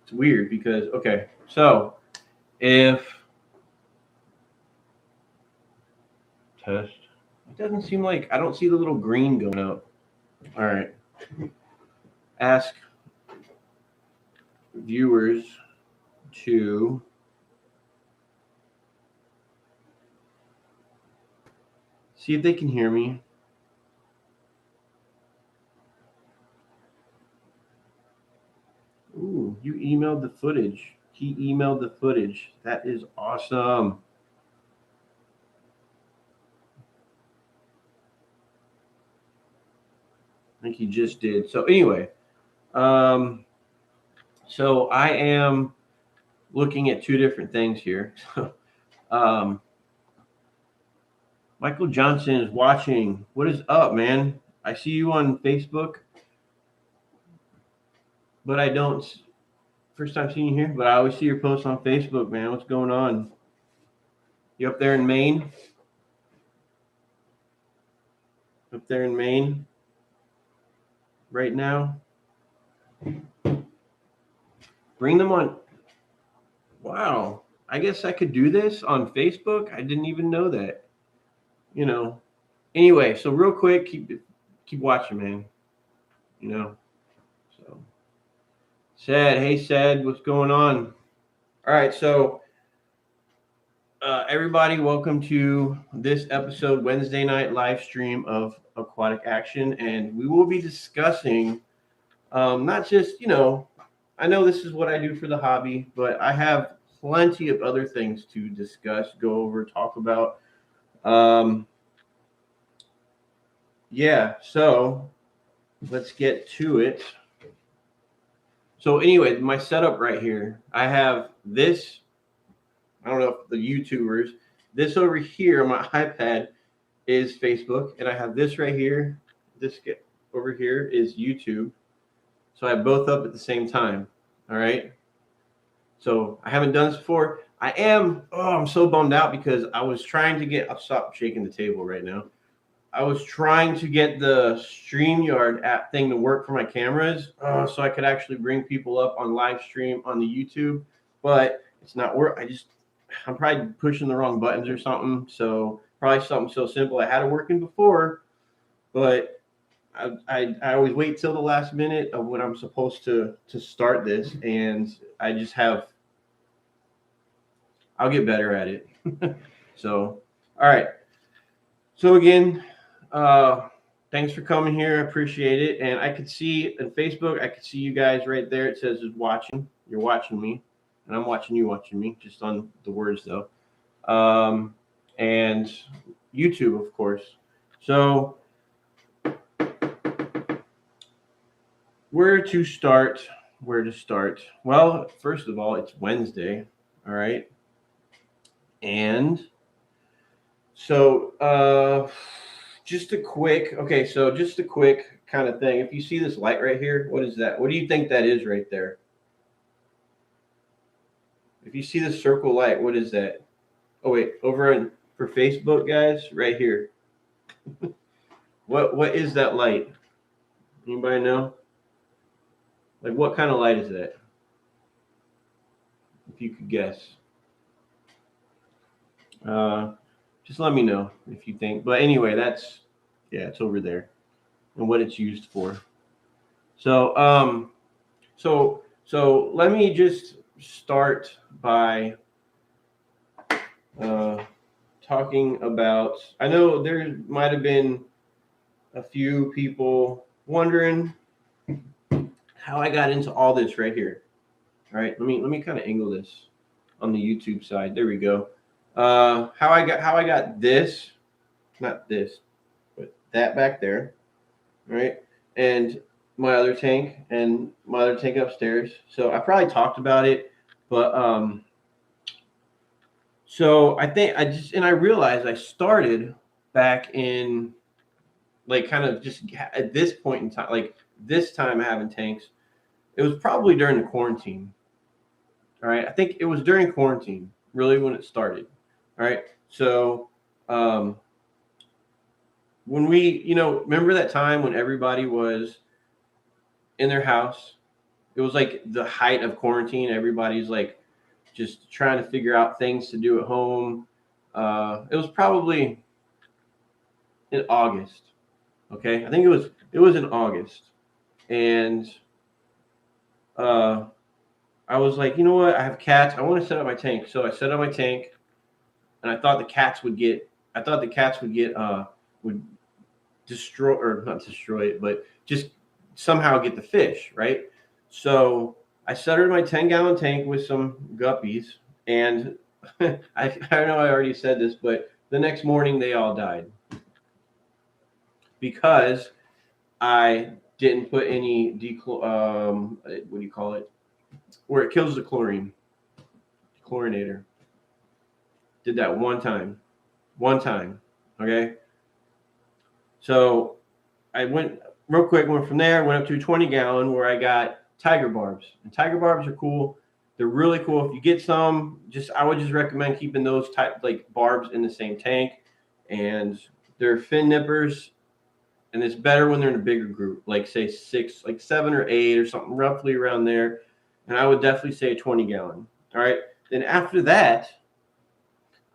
It's weird because okay, so if test, it doesn't seem like I don't see the little green going up. All right, ask viewers to see if they can hear me. Ooh, you emailed the footage. He emailed the footage. That is awesome. I think he just did. So anyway, um, so I am looking at two different things here. um, Michael Johnson is watching. What is up, man? I see you on Facebook, but I don't. First time seeing you here, but I always see your posts on Facebook, man. What's going on? You up there in Maine? Up there in Maine right now? Bring them on. Wow. I guess I could do this on Facebook. I didn't even know that. You know. Anyway, so real quick, keep watching, man. You know. So Sad, hey Sad, what's going on? All right, so everybody, welcome to this episode, Wednesday night live stream of Aquatic Action, and we will be discussing not just I know this is what I do for the hobby, but I have plenty of other things to discuss, go over, talk about. Um, yeah, so let's get to it. So anyway, my setup right here, I have this. I don't know if the YouTubers. This over here on my iPad is Facebook, and I have this right here. This over here is YouTube. So I have both up at the same time. All right. So I haven't done this before. I am. Oh, I'm so bummed out because I was trying to get. I'll stop shaking the table right now. I was trying to get the StreamYard app thing to work for my cameras, so I could actually bring people up on live stream on the YouTube, but it's not work. I'm probably pushing the wrong buttons or something. So probably something so simple. I had it working before, but I always wait till the last minute of when I'm supposed to start this, and I just have. I'll get better at it. So, all right. So again, uh, thanks for coming here. I appreciate it. And I could see on Facebook, I could see you guys right there. It says is watching. You're watching me, and I'm watching you watching me. Just on the words though. And YouTube, of course. So where to start? Where to start? Well, first of all, it's Wednesday. All right, and so just a quick. Okay, so just a quick kind of thing. If you see this light right here, what is that? What do you think that is right there? If you see the circle light, what is that? Oh wait, over in for Facebook guys, right here. What is that light? Anybody know? Like what kind of light is that? If you could guess. Uh, just let me know if you think. But anyway, yeah, it's over there and what it's used for. So so let me just start by uh, talking about. I know there might have been a few people wondering how I got into all this right here. All right, let me kind of angle this on the YouTube side. There we go. How I got this, not this, but that back there, right? And my other tank and my other tank upstairs. So I probably talked about it, but so I think I realized I started back in like kind of just at this point in time, like this time having tanks. It was probably during the quarantine. All right, I think it was during quarantine, really when it started. All right, so um, when we, remember that time when everybody was in their house it was like the height of quarantine. Everybody's like just trying to figure out things to do at home. It was probably in August. Okay, I think it was in August, and I was like, you know what? I have cats. I want to set up my tank. So I set up my tank, and I thought the cats would get. I thought the cats would destroy, or not destroy it, but just somehow get the fish, right? So I set her in my 10-gallon tank with some guppies, and I know I already said this, but the next morning they all died because I didn't put any what do you call it? Where it kills the chlorinator. Did that one time. Okay. So I went real quick, went from there, went up to a 20-gallon where I got tiger barbs. And tiger barbs are cool. They're really cool. If you get some, I would just recommend keeping those type like barbs in the same tank. And they're fin nippers. And it's better when they're in a bigger group, like say 6, like 7 or 8 or something roughly around there. And I would definitely say a 20-gallon. All right. Then after that,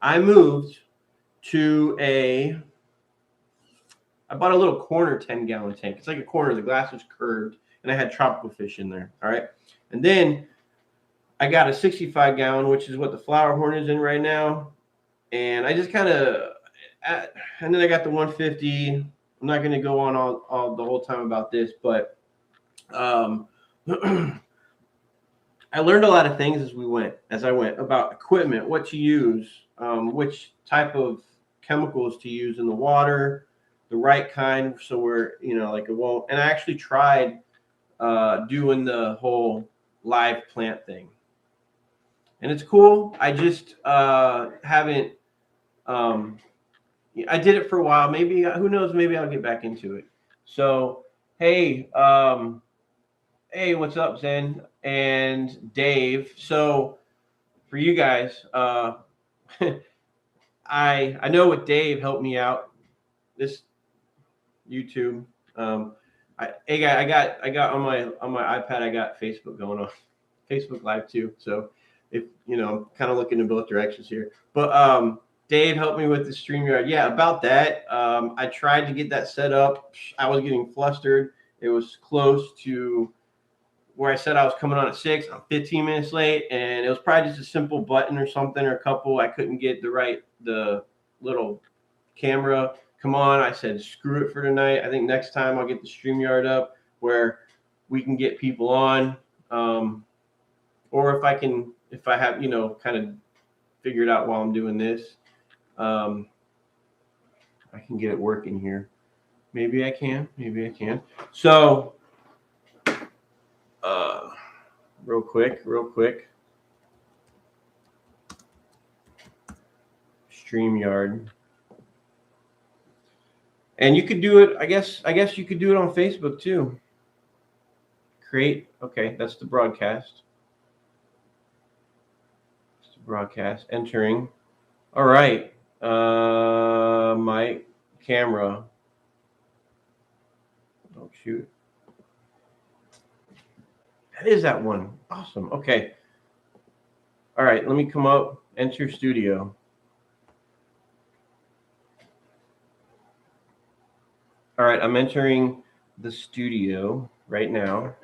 I moved to I bought a little corner 10-gallon tank. It's like a corner. The glass was curved, and I had tropical fish in there. All right. And then I got a 65-gallon, which is what the flower horn is in right now. And I just kind of, and then I got the 150. I'm not going to go on all the whole time about this, but I learned a lot of things as I went about equipment, what to use, which type of chemicals to use in the water, the right kind, so we're, like it won't. And I actually tried doing the whole live plant thing, and it's cool. I just haven't. I did it for a while. Maybe, who knows? Maybe I'll get back into it. So, hey, hey, what's up, Zen and Dave? So, for you guys, I know what Dave helped me out. This YouTube. Hey guy, I got on my iPad. I got Facebook going on, Facebook Live too. So if I'm kind of looking in both directions here. But Dave helped me with the StreamYard. Yeah, about that. I tried to get that set up. I was getting flustered. It was close to where I said I was coming on at 6. I'm 15 minutes late, and it was probably just a simple button or something or a couple. I couldn't get the little camera come on. I said, screw it for tonight. I think next time I'll get the StreamYard up where we can get people on. Or if I have, kind of figured out while I'm doing this, I can get it working here. Maybe I can. So, real quick. StreamYard. And you could do it, I guess you could do it on Facebook too. Create, okay, that's the broadcast. Entering. All right. My camera. Don't shoot. That is that one. Awesome. Okay. All right, let me come up, enter studio. All right, I'm entering the studio right now.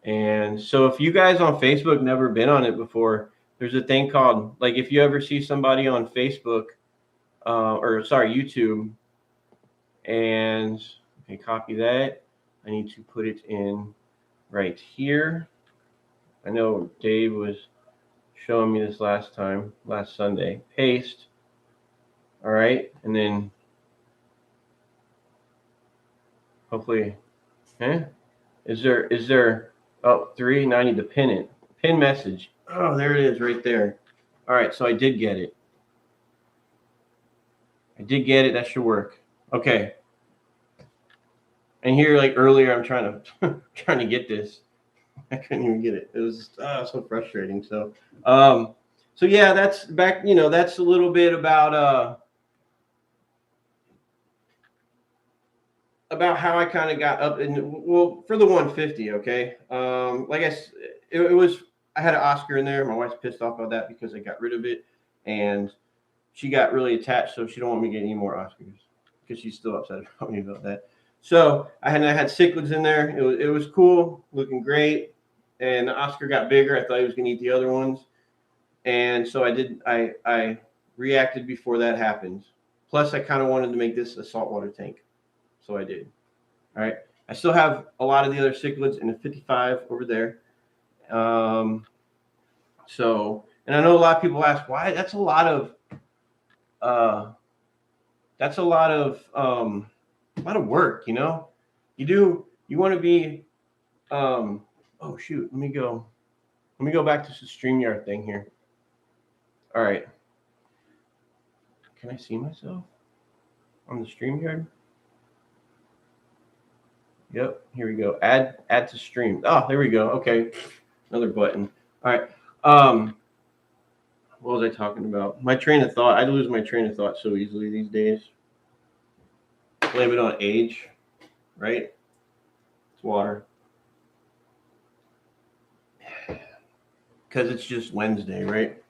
And so if you guys on Facebook never been on it before, there's a thing called, like, if you ever see somebody on Facebook, YouTube, and okay, copy that. I need to put it in right here. I know Dave was showing me this last Sunday. Paste. All right, and then hopefully, is there? Oh, 3. Now I need to pin it. Pin message. Oh, there it is, right there. All right, so I did get it. That should work. Okay. And here, like earlier, I'm trying to get this. I couldn't even get it. It was so frustrating. So, yeah, that's back. That's a little bit about about how I kind of got up in, well, for the 150. Okay. Like it was, I had an Oscar in there. My wife's pissed off about that because I got rid of it, and she got really attached. So she don't want me to get any more Oscars because she's still upset about me about that. So I had cichlids in there. It was cool, looking great. And the Oscar got bigger. I thought he was gonna eat the other ones. And so I reacted before that happened. Plus I kind of wanted to make this a saltwater tank. So I did. All right. I still have a lot of the other cichlids in the 55 over there. Um, and I know a lot of people ask why. That's a lot of uh, a lot of work. You want to be. Oh shoot. Let me go back to the StreamYard thing here. All right. Can I see myself on the StreamYard? Yep, here we go. Add to stream. Oh, there we go. Okay, another button. All right. What was I talking about? My train of thought. I lose my train of thought so easily these days. Blame it on age, right? It's water. Because it's just Wednesday, right?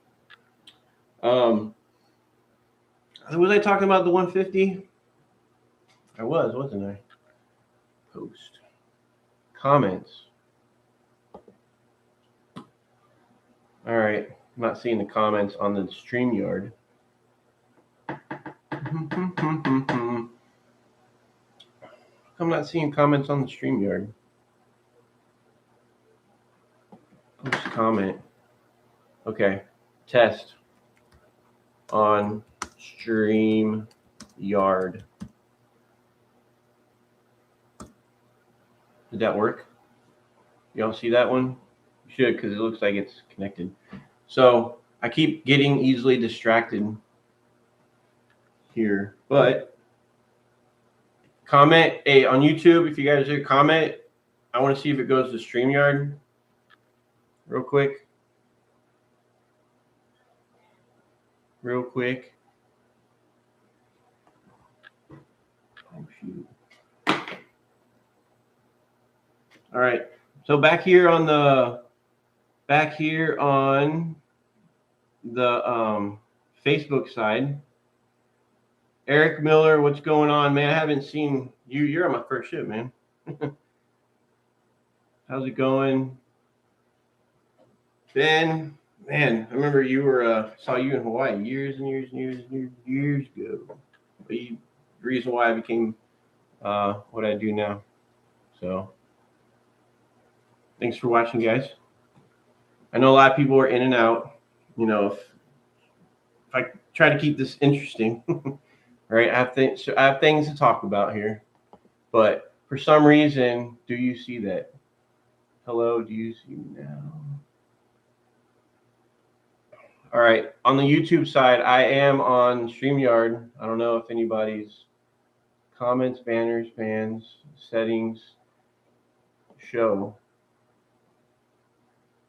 Was I talking about the 150? I was, wasn't I? Post. Comments. All right. I'm not seeing the comments on the StreamYard. I'm not seeing comments on the StreamYard. Post comment. Okay. Test on StreamYard. Did that work? Y'all see that one? You should, because it looks like it's connected. So I keep getting easily distracted here, but comment on YouTube if you guys do comment. I want to see if it goes to StreamYard real quick. Oh shoot. All right. So back here on the Facebook side, Eric Miller, what's going on, man? I haven't seen you. You're on my first ship, man. How's it going? Ben, man, I remember you were saw you in Hawaii years ago. The reason why I became what I do now. So thanks for watching, guys. I know a lot of people are in and out. If I try to keep this interesting, right? I have things to talk about here, but for some reason, do you see that? Hello, do you see me now? All right, on the YouTube side, I am on StreamYard. I don't know if anybody's comments, banners, fans, settings, show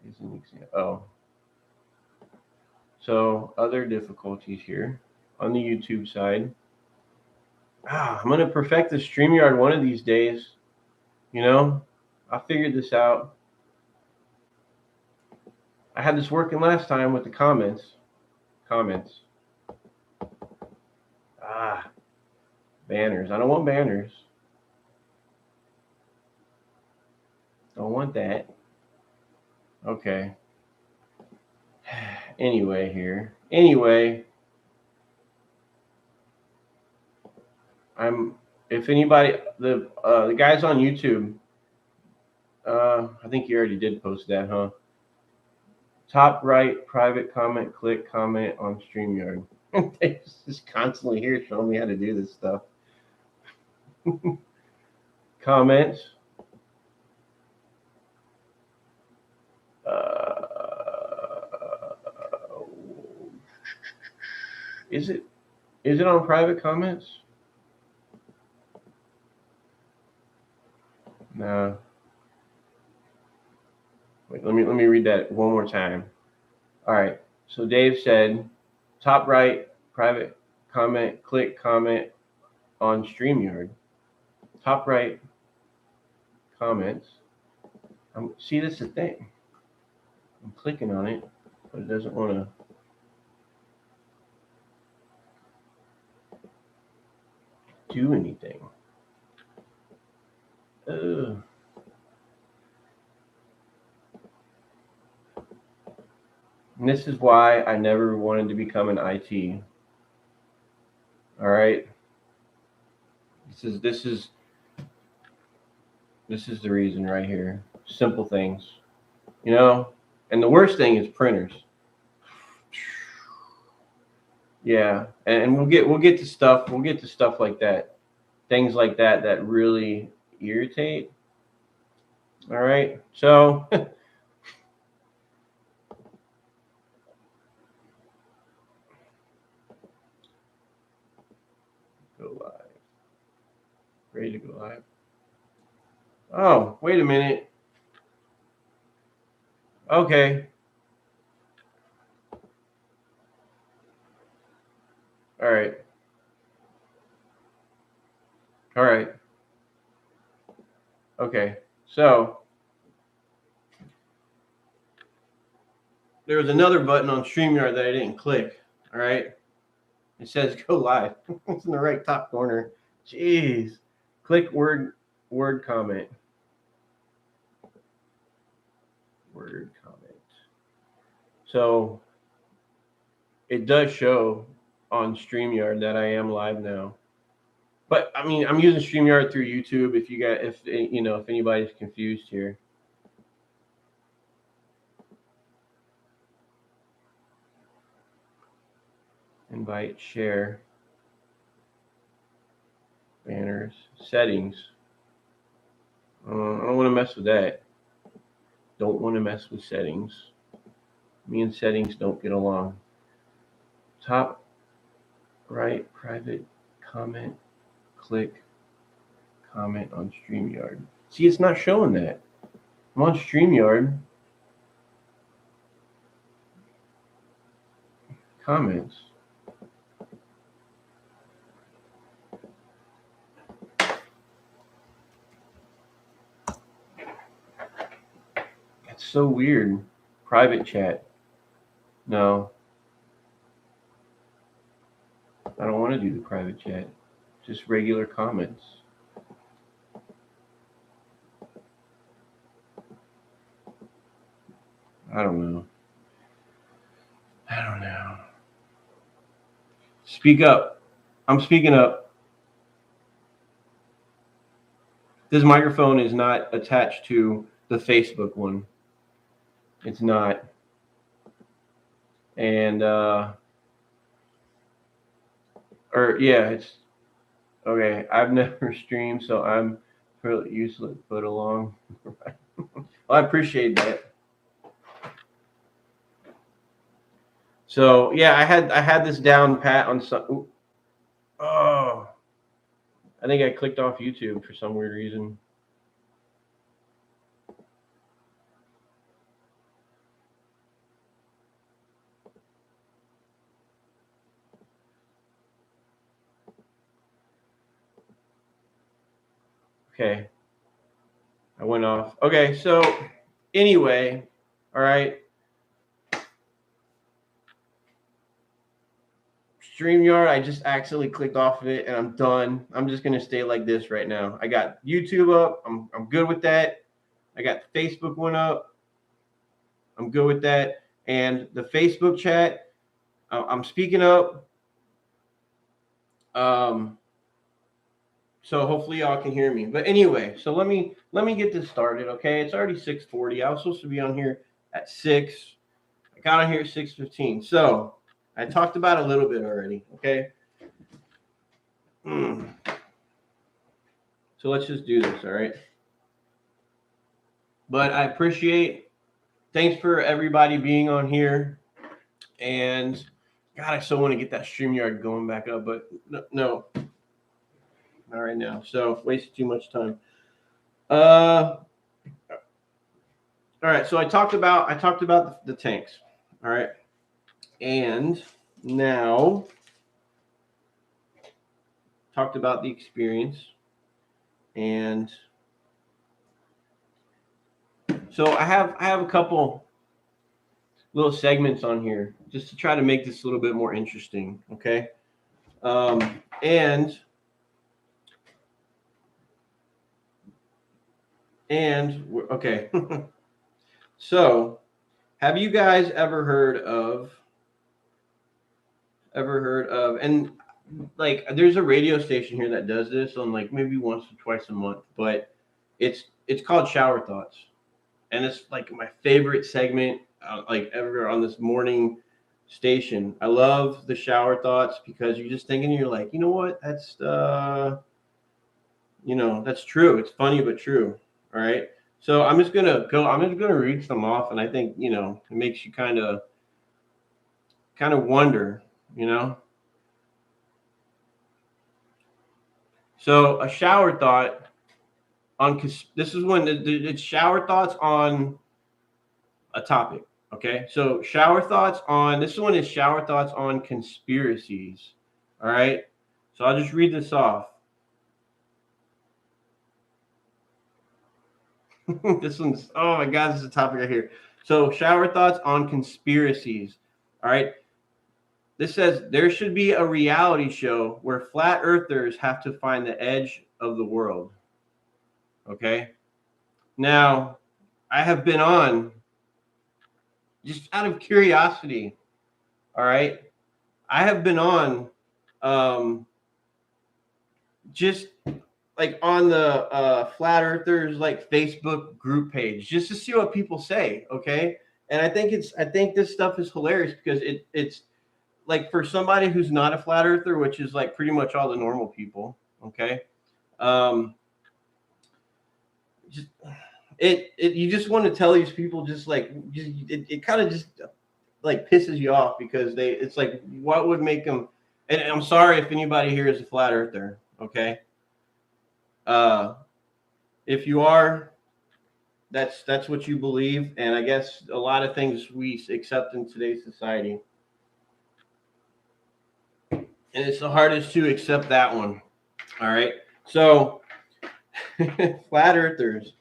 is an example. Oh, so other difficulties here on the YouTube side. I'm gonna perfect the StreamYard one of these days. I figured this out. I had this working last time with the comments. Banners. I don't want banners. Don't want that. Okay. Anyway, if anybody, the guys on YouTube, I think you already did post that, huh? Top right, private comment, click comment on StreamYard. They just constantly here showing me how to do this stuff. Comments. Is it on private comments? No. Wait, let me read that one more time. All right. So Dave said, top right, private comment, click comment on StreamYard. top right comments. See, this is the thing. I'm clicking on it, but it doesn't want to. Do anything. And this is why I never wanted to become an IT. All right. This is the reason right here. Simple things, you know. And the worst thing is printers. Yeah, and we'll get to stuff. We'll get to stuff like that, things like that that really irritate. All right, so go live. Ready to go live. Oh, wait a minute. Okay. All right. All right. Okay. So there was another button on StreamYard that I didn't click. All right. It says go live. It's in the right top corner. Jeez. Click word comment. Word comment. So it does show on StreamYard that I am live now. But I mean, I'm using StreamYard through YouTube. If anybody's confused here. Invite, share, banners, settings. I don't want to mess with that. Don't want to mess with settings. Me and settings don't get along. Top right, private comment, click comment on StreamYard. See, it's not showing that. I'm on StreamYard. Comments. That's so weird. Private chat. No. I don't want to do the private chat. Just regular comments. I don't know. Speak up. I'm speaking up. This microphone is not attached to the Facebook one. It's not. And it's okay. I've never streamed, so I'm fairly useless put along. Well, I appreciate that. So yeah, I had this down pat on some. Oh, I think I clicked off YouTube for some weird reason. Okay, I went off. Okay, so anyway, all right. StreamYard, I just accidentally clicked off of it and I'm done. I'm just gonna stay like this right now. I got YouTube up. I'm good with that. I got the Facebook one up. I'm good with that. And the Facebook chat, I'm speaking up. So hopefully y'all can hear me. But anyway, so let me get this started. Okay, it's already 6:40. I was supposed to be on here at 6. I got on here at 6:15. So I talked about it a little bit already. Okay. So let's just do this, all right? But I appreciate, thanks for everybody being on here. And God, I so want to get that StreamYard going back up, but no, not right now. So wasted too much time. All right. So I talked about the tanks. All right. And now talked about the experience. And so I have a couple little segments on here just to try to make this a little bit more interesting. Okay. And okay. So have you guys ever heard of and like there's a radio station here that does this on like maybe once or twice a month, but it's called Shower Thoughts, and it's like my favorite segment like ever on this morning station. I love the Shower Thoughts because you're just thinking, you're like, you know what, that's that's true. It's funny but true. All right. So I'm just gonna read some off, and I think it makes you kind of wonder, you know. So a shower thought on this is when it's shower thoughts on a topic. Okay, so shower thoughts on this one is shower thoughts on conspiracies. All right, so I'll just read this off. This one's, oh my God, this is a topic right here. So shower thoughts on conspiracies. All right, this says there should be a reality show where flat earthers have to find the edge of the world. Okay, now I have been on, just out of curiosity, all right, I have been on just like on the flat earthers like Facebook group page just to see what people say. Okay, and I think this stuff is hilarious because it's like for somebody who's not a flat earther, which is like pretty much all the normal people. Okay, just you just want to tell these people, just like it kind of just like pisses you off because it's like, what would make them, and I'm sorry if anybody here is a flat earther. Okay, if you are, that's what you believe, and I guess a lot of things we accept in today's society, and it's the hardest to accept that one. All right, so flat earthers.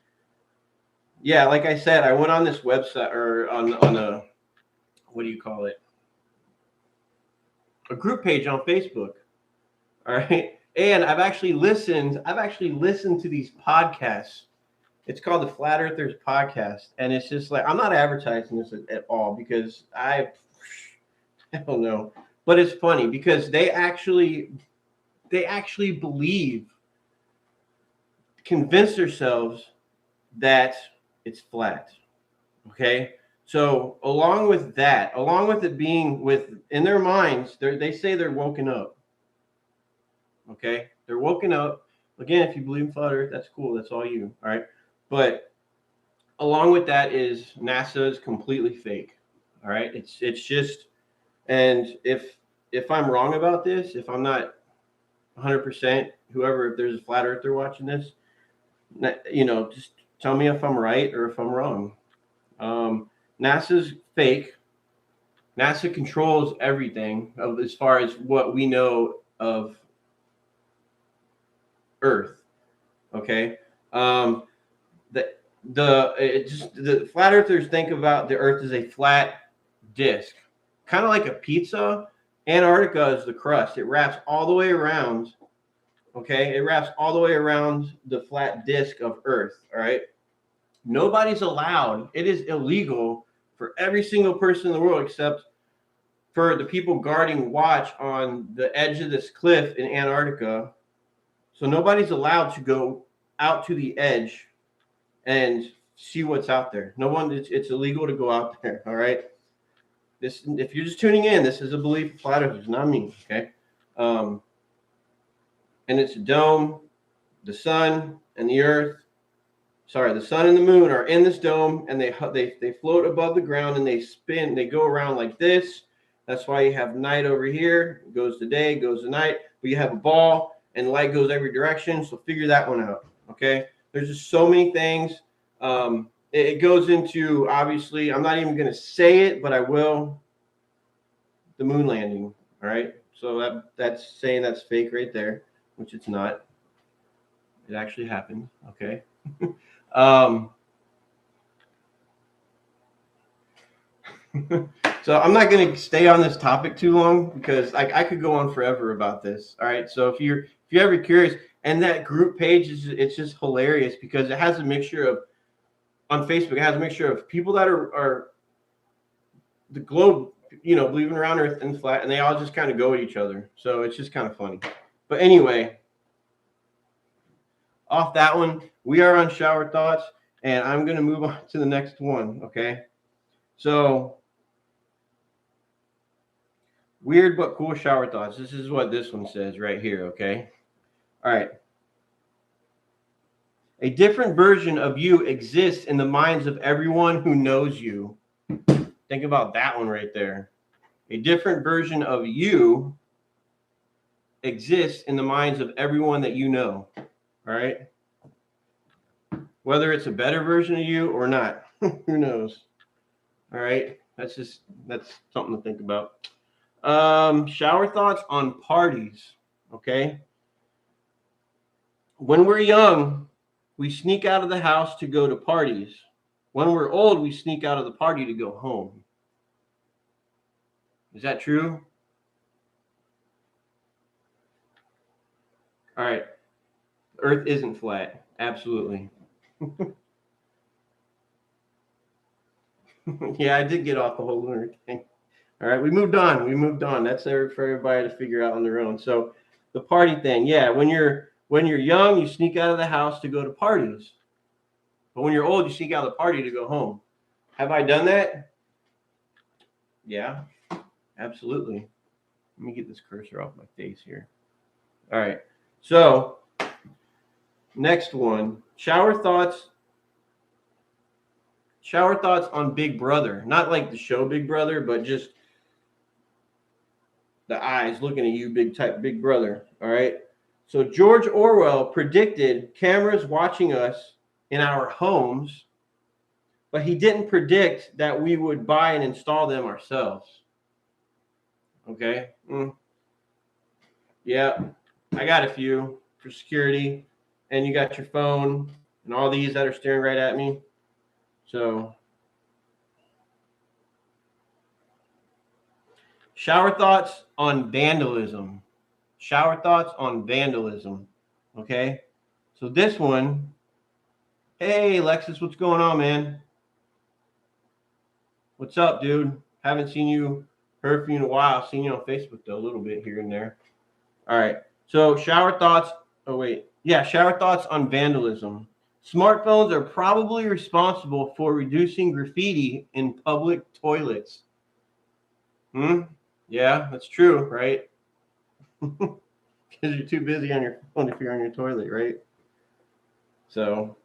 Yeah, like I said, I went on this website or on a, what do you call it? A group page on Facebook. All right. And I've actually listened to these podcasts. It's called the Flat Earthers Podcast. And it's just like, I'm not advertising this at all because I don't know. But it's funny because they actually believe, convince themselves that it's flat. Okay. So along with it being in their minds, they say they're woken up. Okay, they're woken up. Again, if you believe in flat Earth, that's cool. That's all you. All right, but along with that is NASA is completely fake. All right, it's just, and if I'm wrong about this, if I'm not 100%, whoever, if there's a flat earther watching this, just tell me if I'm right or if I'm wrong. NASA's fake. NASA controls everything as far as what we know of Earth. Okay. The flat earthers think about the Earth as a flat disc, kind of like a pizza. Antarctica is the crust. It wraps all the way around. Okay, it wraps all the way around the flat disc of Earth. All right. Nobody's allowed. It is illegal for every single person in the world except for the people guarding watch on the edge of this cliff in Antarctica. So nobody's allowed to go out to the edge and see what's out there. No one. It's illegal to go out there. All right. This, if you're just tuning in, this is a belief of flat earthers, not me. Okay. And it's a dome. The sun and the earth. Sorry, the sun and the moon are in this dome, and they float above the ground, and they spin. They go around like this. That's why you have night over here. It goes to day, goes to night. But you have a ball, and light goes every direction. So figure that one out. Okay. There's just so many things. It goes into, obviously, I'm not even going to say it, but I will. The moon landing. All right. So that's saying that's fake right there, which it's not. It actually happened. Okay. um, so I'm not going to stay on this topic too long because I could go on forever about this. All right. So if you're ever curious, and that group page it's just hilarious because it has a mixture of on Facebook. It has a mixture of people that are the globe, believing around Earth and flat, and they all just kind of go at each other. So it's just kind of funny. But anyway, off that one, we are on shower thoughts, and I'm going to move on to the next one. Okay. So weird but cool shower thoughts. This is what this one says right here. Okay. All right. A different version of you exists in the minds of everyone who knows you. Think about that one right there. A different version of you exists in the minds of everyone that you know. All right. Whether it's a better version of you or not, who knows? All right. That's something to think about. Shower thoughts on parties. Okay. When we're young, we sneak out of the house to go to parties. When we're old, we sneak out of the party to go home. Is that true? All right. Earth isn't flat. Absolutely. Yeah, I did get off the whole lunar thing. All right, we moved on. That's there for everybody to figure out on their own. So the party thing, yeah, when you're young, you sneak out of the house to go to parties. But when you're old, you sneak out of the party to go home. Have I done that? Yeah, absolutely. Let me get this cursor off my face here. All right. So next one, shower thoughts on Big Brother. Not like the show Big Brother, but just the eyes looking at you, Big Brother. All right. So George Orwell predicted cameras watching us in our homes, but he didn't predict that we would buy and install them ourselves. Okay. Yeah, I got a few for security, and you got your phone and all these that are staring right at me. So shower thoughts on vandalism. Okay. So this one, hey, Lexus, what's going on, man? What's up, dude? Haven't heard from you in a while. Seen you on Facebook, though, a little bit here and there. All right. So shower thoughts. Oh, wait. Yeah, shower thoughts on vandalism. Smartphones are probably responsible for reducing graffiti in public toilets. Yeah, that's true, right? Because you're too busy on your phone if you're on your toilet, right? So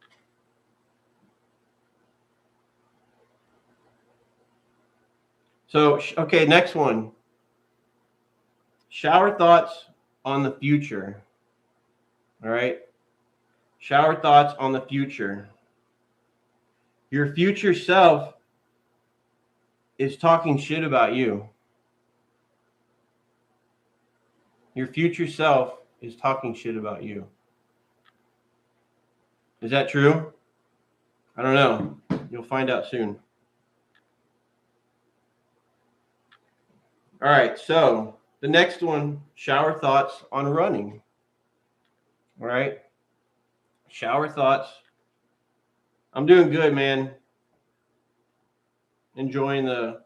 okay, next one. Shower thoughts on the future. All right. Shower thoughts on the future. Your future self is talking shit about you. Your future self is talking shit about you. Is that true? I don't know. You'll find out soon. All right. So the next one, shower thoughts on running. All right. Shower thoughts. I'm doing good, man. Enjoying the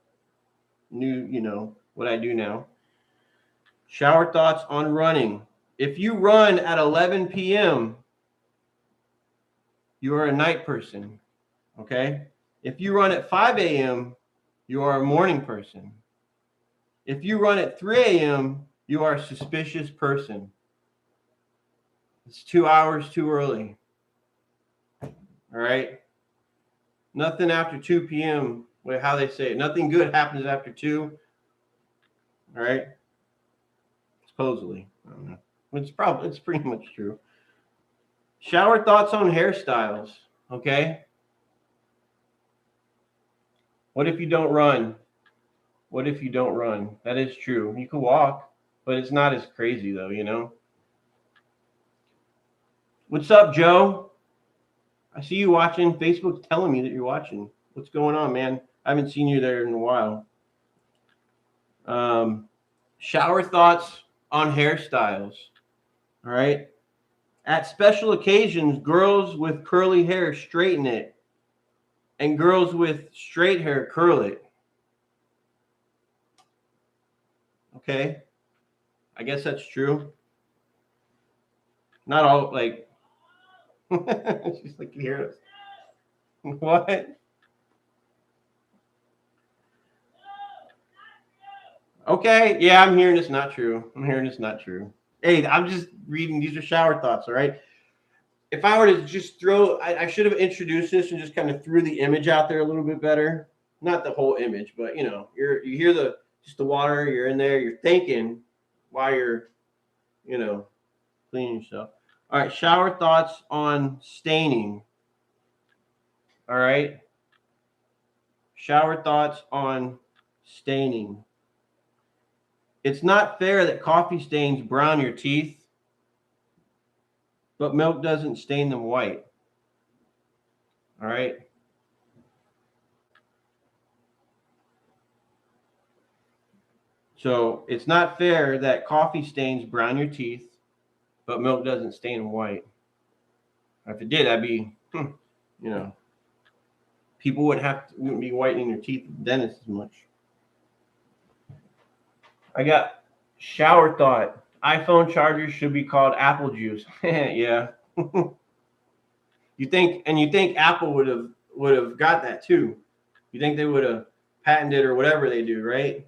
new, what I do now. Shower thoughts on running. If you run at 11 p.m., you are a night person. Okay. If you run at 5 a.m., you are a morning person. If you run at 3 a.m., you are a suspicious person. It's 2 hours too early. All right. Nothing after 2 p.m. Wait, how they say it. Nothing good happens after 2. All right. Supposedly. I don't know. It's pretty much true. Shower thoughts on hairstyles. Okay. What if you don't run? What if you don't run? That is true. You can walk, but it's not as crazy though, What's up, Joe? I see you watching. Facebook's telling me that you're watching. What's going on, man? I haven't seen you there in a while. Shower thoughts on hairstyles. All right. At special occasions, girls with curly hair straighten it, and girls with straight hair curl it. Okay. I guess that's true. Not all, like, she's like, here. What? Okay. Yeah, I'm hearing it's not true. I'm hearing it's not true. Hey, I'm just reading. These are shower thoughts, all right? If I were to just throw, I should have introduced this and just kind of threw the image out there a little bit better. Not the whole image, but you hear just the water. You're in there. You're thinking while you're you know cleaning yourself. All right, shower thoughts on staining. All right, shower thoughts on staining. It's not fair that coffee stains brown your teeth, but milk doesn't stain them white. All right. So it's not fair that coffee stains brown your teeth, but milk doesn't stain them white. If it did, that'd be, people wouldn't be whitening their teeth at the dentist as much. I got shower thought. iPhone chargers should be called apple juice. Yeah. You think Apple would have got that too. You think they would have patented or whatever they do, right?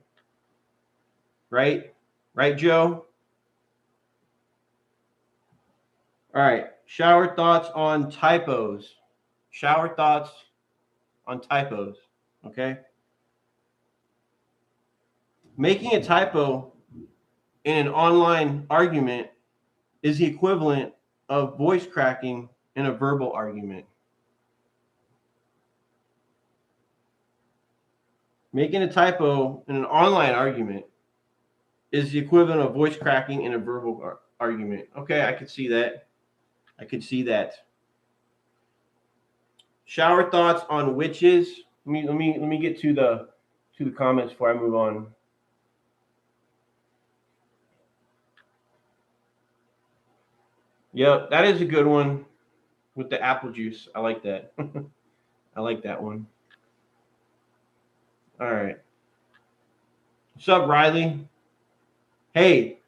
Right? Right, Joe? All right. Shower thoughts on typos. Shower thoughts on typos. Okay. Making a typo in an online argument is the equivalent of voice cracking in a verbal argument. Making a typo in an online argument is the equivalent of voice cracking in a verbal argument. Okay, I could see that. I could see that. Shower thoughts on witches. Let me get to the comments before I move on. Yep, that is a good one with the apple juice. I like that. I like that one. All right. What's up, Riley? Hey,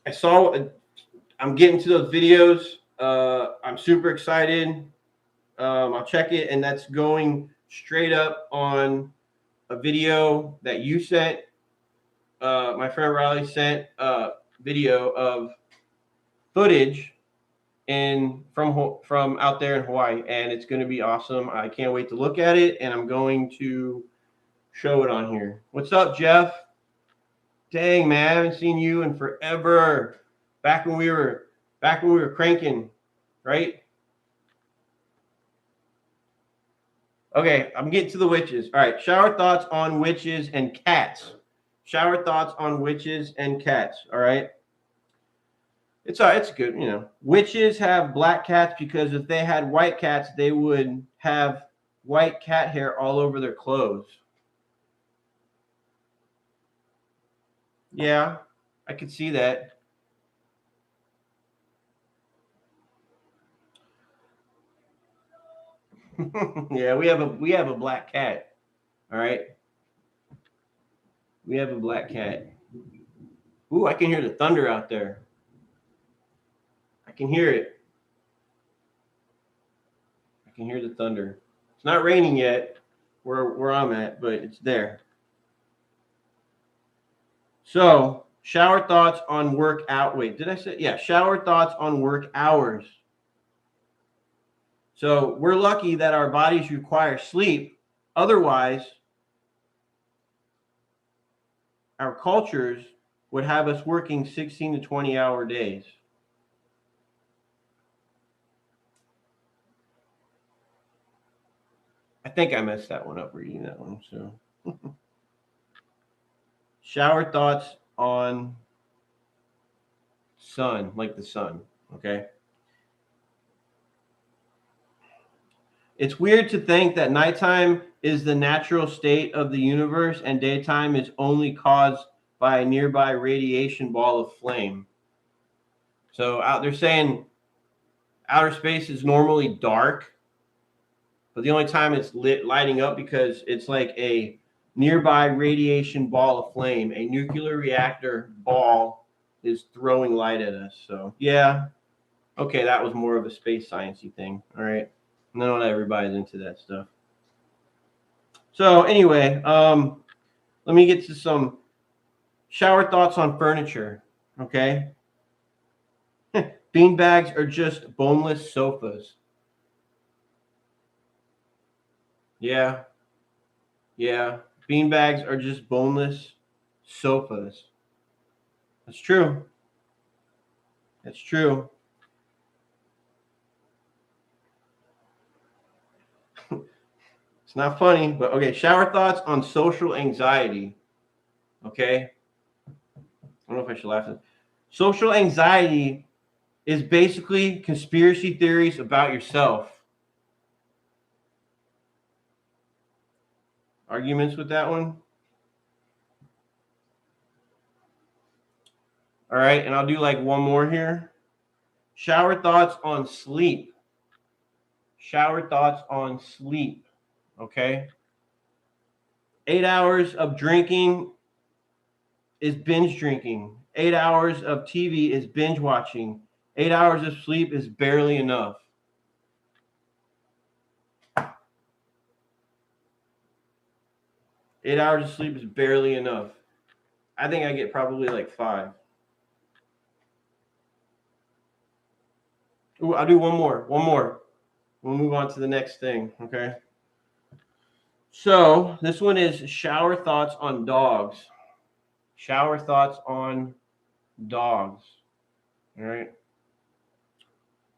I'm getting to those videos. I'm super excited. I'll check it, and that's going straight up on a video that you sent. My friend Riley sent a video of footage from out there in Hawaii, and it's going to be awesome. I can't wait to look at it, and I'm going to show it on here. What's up, Jeff? Dang, man, I haven't seen you in forever. Back when we were cranking, right? Okay, I'm getting to the witches. All right, shower thoughts on witches and cats. Shower thoughts on witches and cats. All right. It's good, Witches have black cats because if they had white cats, they would have white cat hair all over their clothes. Yeah, I could see that. Yeah, we have a black cat. All right. We have a black cat. Ooh, I can hear the thunder out there. I can hear it. I can hear the thunder. It's not raining yet where I'm at, but it's there. So, shower thoughts on work out. Wait, did I say? Yeah, shower thoughts on work hours. So, we're lucky that our bodies require sleep. Otherwise, our cultures would have us working 16 to 20-hour days. I think I messed that one up reading that one. So, shower thoughts on sun, like the sun. Okay. It's weird to think that nighttime is the natural state of the universe and daytime is only caused by a nearby radiation ball of flame. So they're saying outer space is normally dark, but the only time it's lighting up because it's like a nearby radiation ball of flame. A nuclear reactor ball is throwing light at us. So yeah, okay, that was more of a space sciencey thing. All right, not everybody's into that stuff. So anyway, let me get to some shower thoughts on furniture. Okay, bean bags are just boneless sofas. Yeah, yeah, bean bags are just boneless sofas. That's true. That's true. It's not funny, but okay. Shower thoughts on social anxiety. Okay, I don't know if I should laugh at this. Social anxiety is basically conspiracy theories about yourself. Arguments with that one? All right, and I'll do like one more here. Shower thoughts on sleep. Shower thoughts on sleep. Okay. 8 hours of drinking is binge drinking. 8 hours of TV is binge watching. 8 hours of sleep is barely enough. 8 hours of sleep is barely enough. I think I get probably like 5. Ooh, I'll do one more. One more. We'll move on to the next thing. Okay. So this one is shower thoughts on dogs. Shower thoughts on dogs. All right.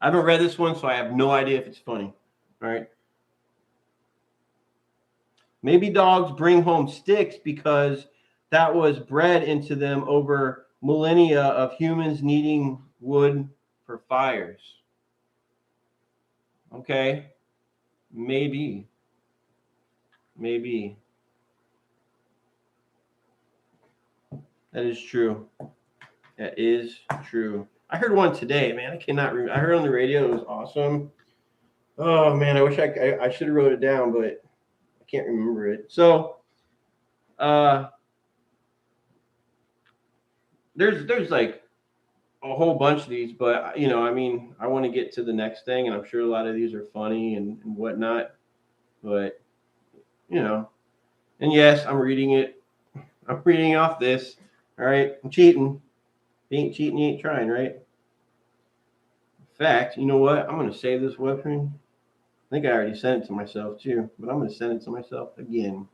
I haven't read this one, so I have no idea if it's funny. All right. Maybe dogs bring home sticks because that was bred into them over millennia of humans needing wood for fires. Okay. Maybe. Maybe. That is true. That is true. I heard one today, man. I cannot remember. I heard on the radio. It was awesome. Oh man, I wish I should have wrote it down, but I can't remember it. So, uh, there's like a whole bunch of these, but I mean, I want to get to the next thing, and I'm sure a lot of these are funny and whatnot. But you know, and yes, I'm reading it. I'm reading off this. All right, I'm cheating. If you ain't cheating, you ain't trying, right? In fact, you know what? I'm gonna save this webstream. I think I already sent it to myself too, but I'm gonna send it to myself again,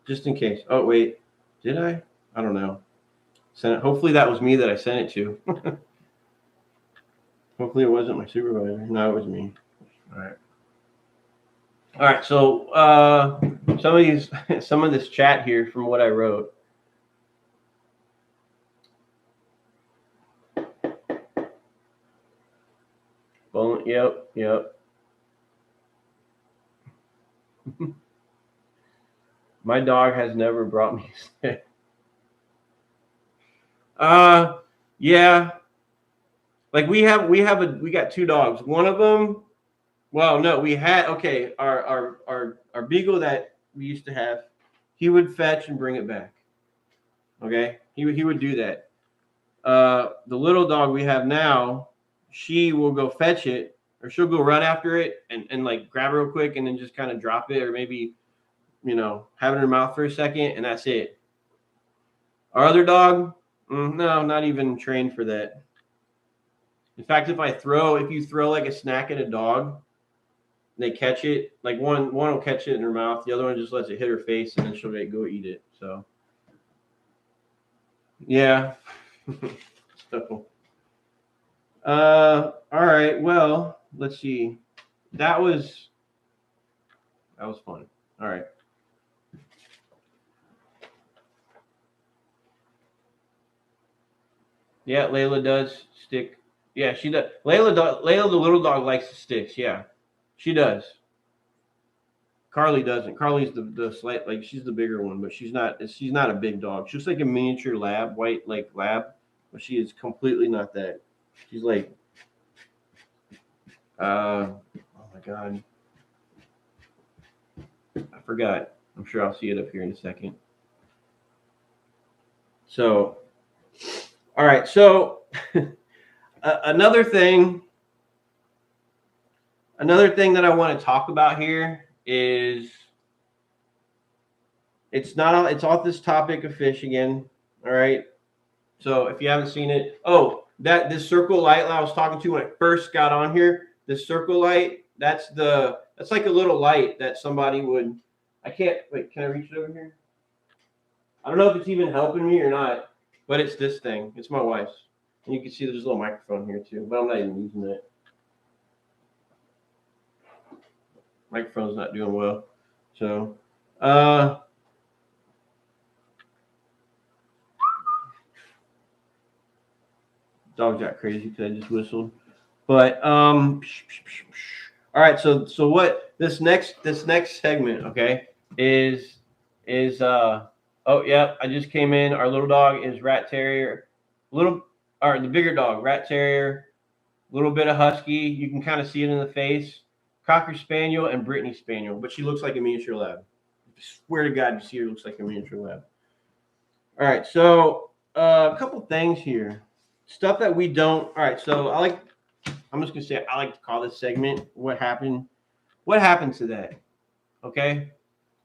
just in case. Oh wait, did I? I don't know. Sent it. Hopefully that was me that I sent it to. Hopefully it wasn't my supervisor. No, it was me. All right. All right. So some of this chat here from what I wrote. Well, yep, yep. My dog has never brought me sick. Uh, yeah. Like we got 2 dogs. One of them. Well, no, we had okay. Our beagle that we used to have, he would fetch and bring it back. Okay, he would do that. The little dog we have now, she will go fetch it, or she'll go run after it and like grab it real quick and then just kind of drop it, or maybe have it in her mouth for a second, and that's it. Our other dog, no, not even trained for that. In fact, if you throw like a snack at a dog, they catch it. Like one will catch it in her mouth, the other one just lets it hit her face, and then she'll go eat it. So yeah. So, all right. Well, let's see. That was fun. All right. Yeah, Layla does stick Yeah, she does. Layla, the little dog, likes the sticks. Yeah, she does. Carly doesn't. Carly's the slight, like, she's the bigger one, but she's not a big dog. She's like a miniature lab, white like lab, but she is completely not that. She's like, oh my god, I forgot. I'm sure I'll see it up here in a second. So, all right. So, another thing that I want to talk about here is it's off this topic of fish again. All right. So if you haven't seen it, this circle light I was talking to when I first got on here, this circle light, that's like a little light that somebody would. I can't wait. Can I reach it over here? I don't know if it's even helping me or not, but it's this thing. It's my wife's, and you can see there's a little microphone here too, but I'm not even using it. Microphone's not doing well, so. Dog got crazy because I just whistled. But all right. So what this next segment, okay, is oh yeah, I just came in. Our little dog is rat terrier, the bigger dog, rat terrier, little bit of husky. You can kind of see it in the face. Cocker spaniel and Brittany spaniel, but she looks like a miniature lab. I swear to God, you see her looks like a miniature lab. All right, so a couple things here, stuff that we don't. All right, so I'm just gonna say I like to call this segment "What Happened." What happened to that? Okay,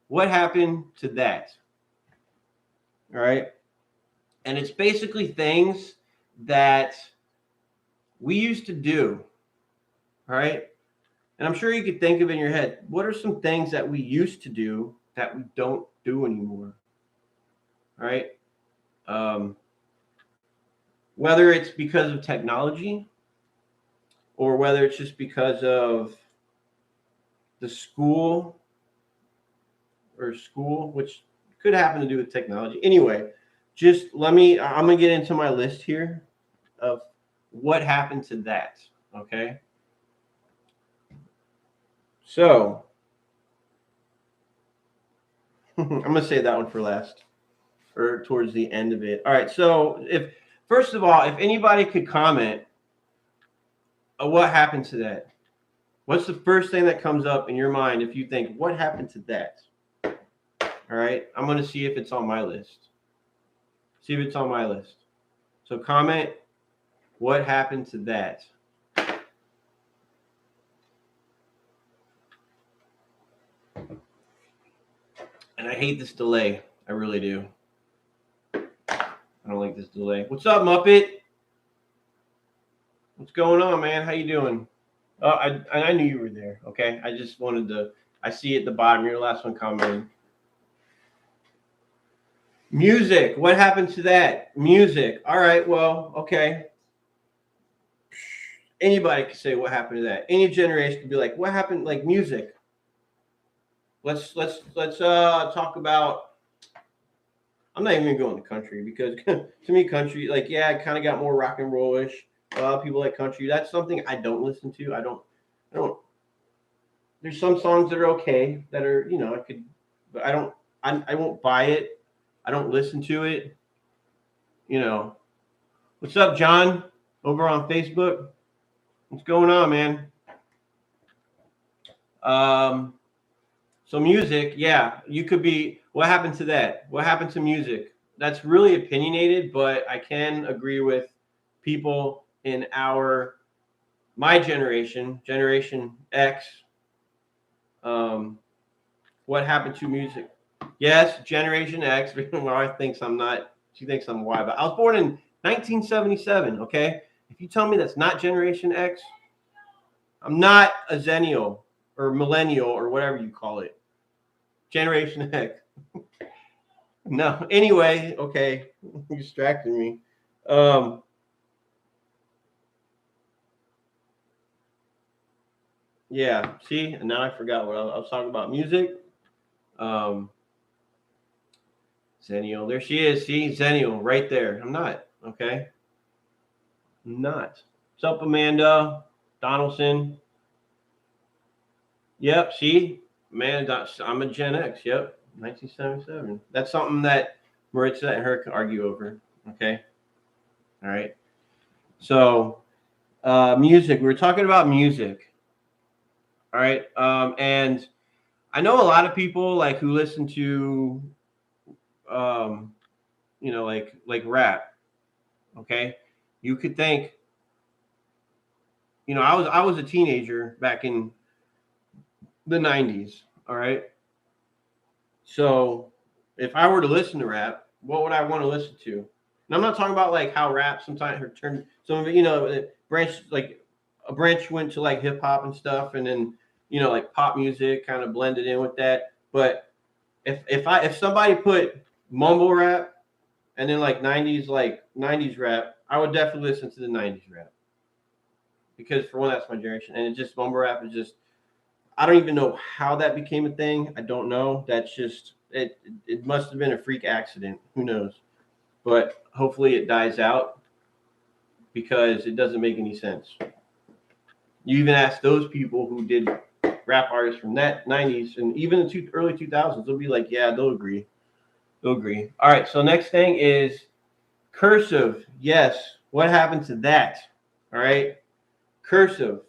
what happened to that? All right, and it's basically things that we used to do. All right, and I'm sure you could think of in your head, what are some things that we used to do that we don't do anymore? All right, um, whether it's because of technology or whether it's just because of the school, which could happen to do with technology. Anyway, I'm going to get into my list here of what happened to that. Okay. So I'm going to save that one for last or towards the end of it. All right. So first of all, if anybody could comment what happened to that, what's the first thing that comes up in your mind if you think, what happened to that? All right. I'm going to see if it's on my list. See if it's on my list. So comment, what happened to that? And I hate this delay. I really do. I don't like this delay. What's up, Muppet? What's going on, man? How you doing? I knew you were there. Okay. I just wanted to. I see at the bottom. You're the last one commenting. Music. What happened to that? Music. All right. Well, okay. Anybody could say what happened to that. Any generation could be like, what happened? Like music. Let's talk about. I'm not even gonna go in the country because to me, country, like, yeah, I kind of got more rock and roll-ish. A lot of people like country. That's something I don't listen to. I don't. There's some songs that are okay that are, I could, but I don't. I won't buy it. I don't listen to it. What's up, John? Over on Facebook. What's going on, man? So music, yeah, you could be. What happened to that? What happened to music? That's really opinionated, but I can agree with people in my generation, Generation X. What happened to music? Yes, Generation X. My wife thinks I'm not. She thinks I'm Y, but I was born in 1977. Okay, if you tell me that's not Generation X, I'm not a Zennial or Millennial or whatever you call it. Generation X. No. Anyway, okay, you distracted me. Yeah. See, and now I forgot what I was talking about. Music. Zennial. There she is. See, Zennial right there. I'm not. Okay. I'm not. What's up, Amanda Donaldson? Yep, see, man, I'm a Gen X. Yep, 1977. That's something that Maritza and her can argue over. Okay, all right. So, music. We were talking about music. All right, and I know a lot of people like who listen to, um, like rap. Okay, you could think, I was a teenager back in the 90s. All right, so if I were to listen to rap, what would I want to listen to? And I'm not talking about like how rap sometimes turned some of it, branch like a branch went to like hip hop and stuff, and then like pop music kind of blended in with that. But if somebody put mumble rap and then like 90s rap, I would definitely listen to the 90s rap because for one, that's my generation, and it just mumble rap is just I don't even know how that became a thing. I don't know. That's just it. It must have been a freak accident. Who knows? But hopefully it dies out because it doesn't make any sense. You even ask those people who did rap artists from that 90s and even the early 2000s, they'll be like, yeah, they'll agree. They'll agree. All right. So next thing is cursive. Yes. What happened to that? All right. Cursive.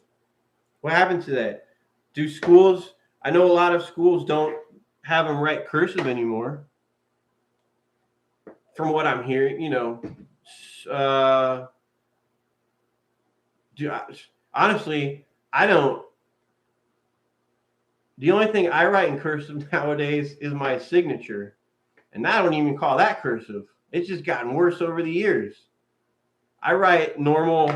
What happened to that? Do schools? I know a lot of schools don't have them write cursive anymore. From what I'm hearing, uh, do honestly, I don't. The only thing I write in cursive nowadays is my signature, and I don't even call that cursive. It's just gotten worse over the years. I write normal.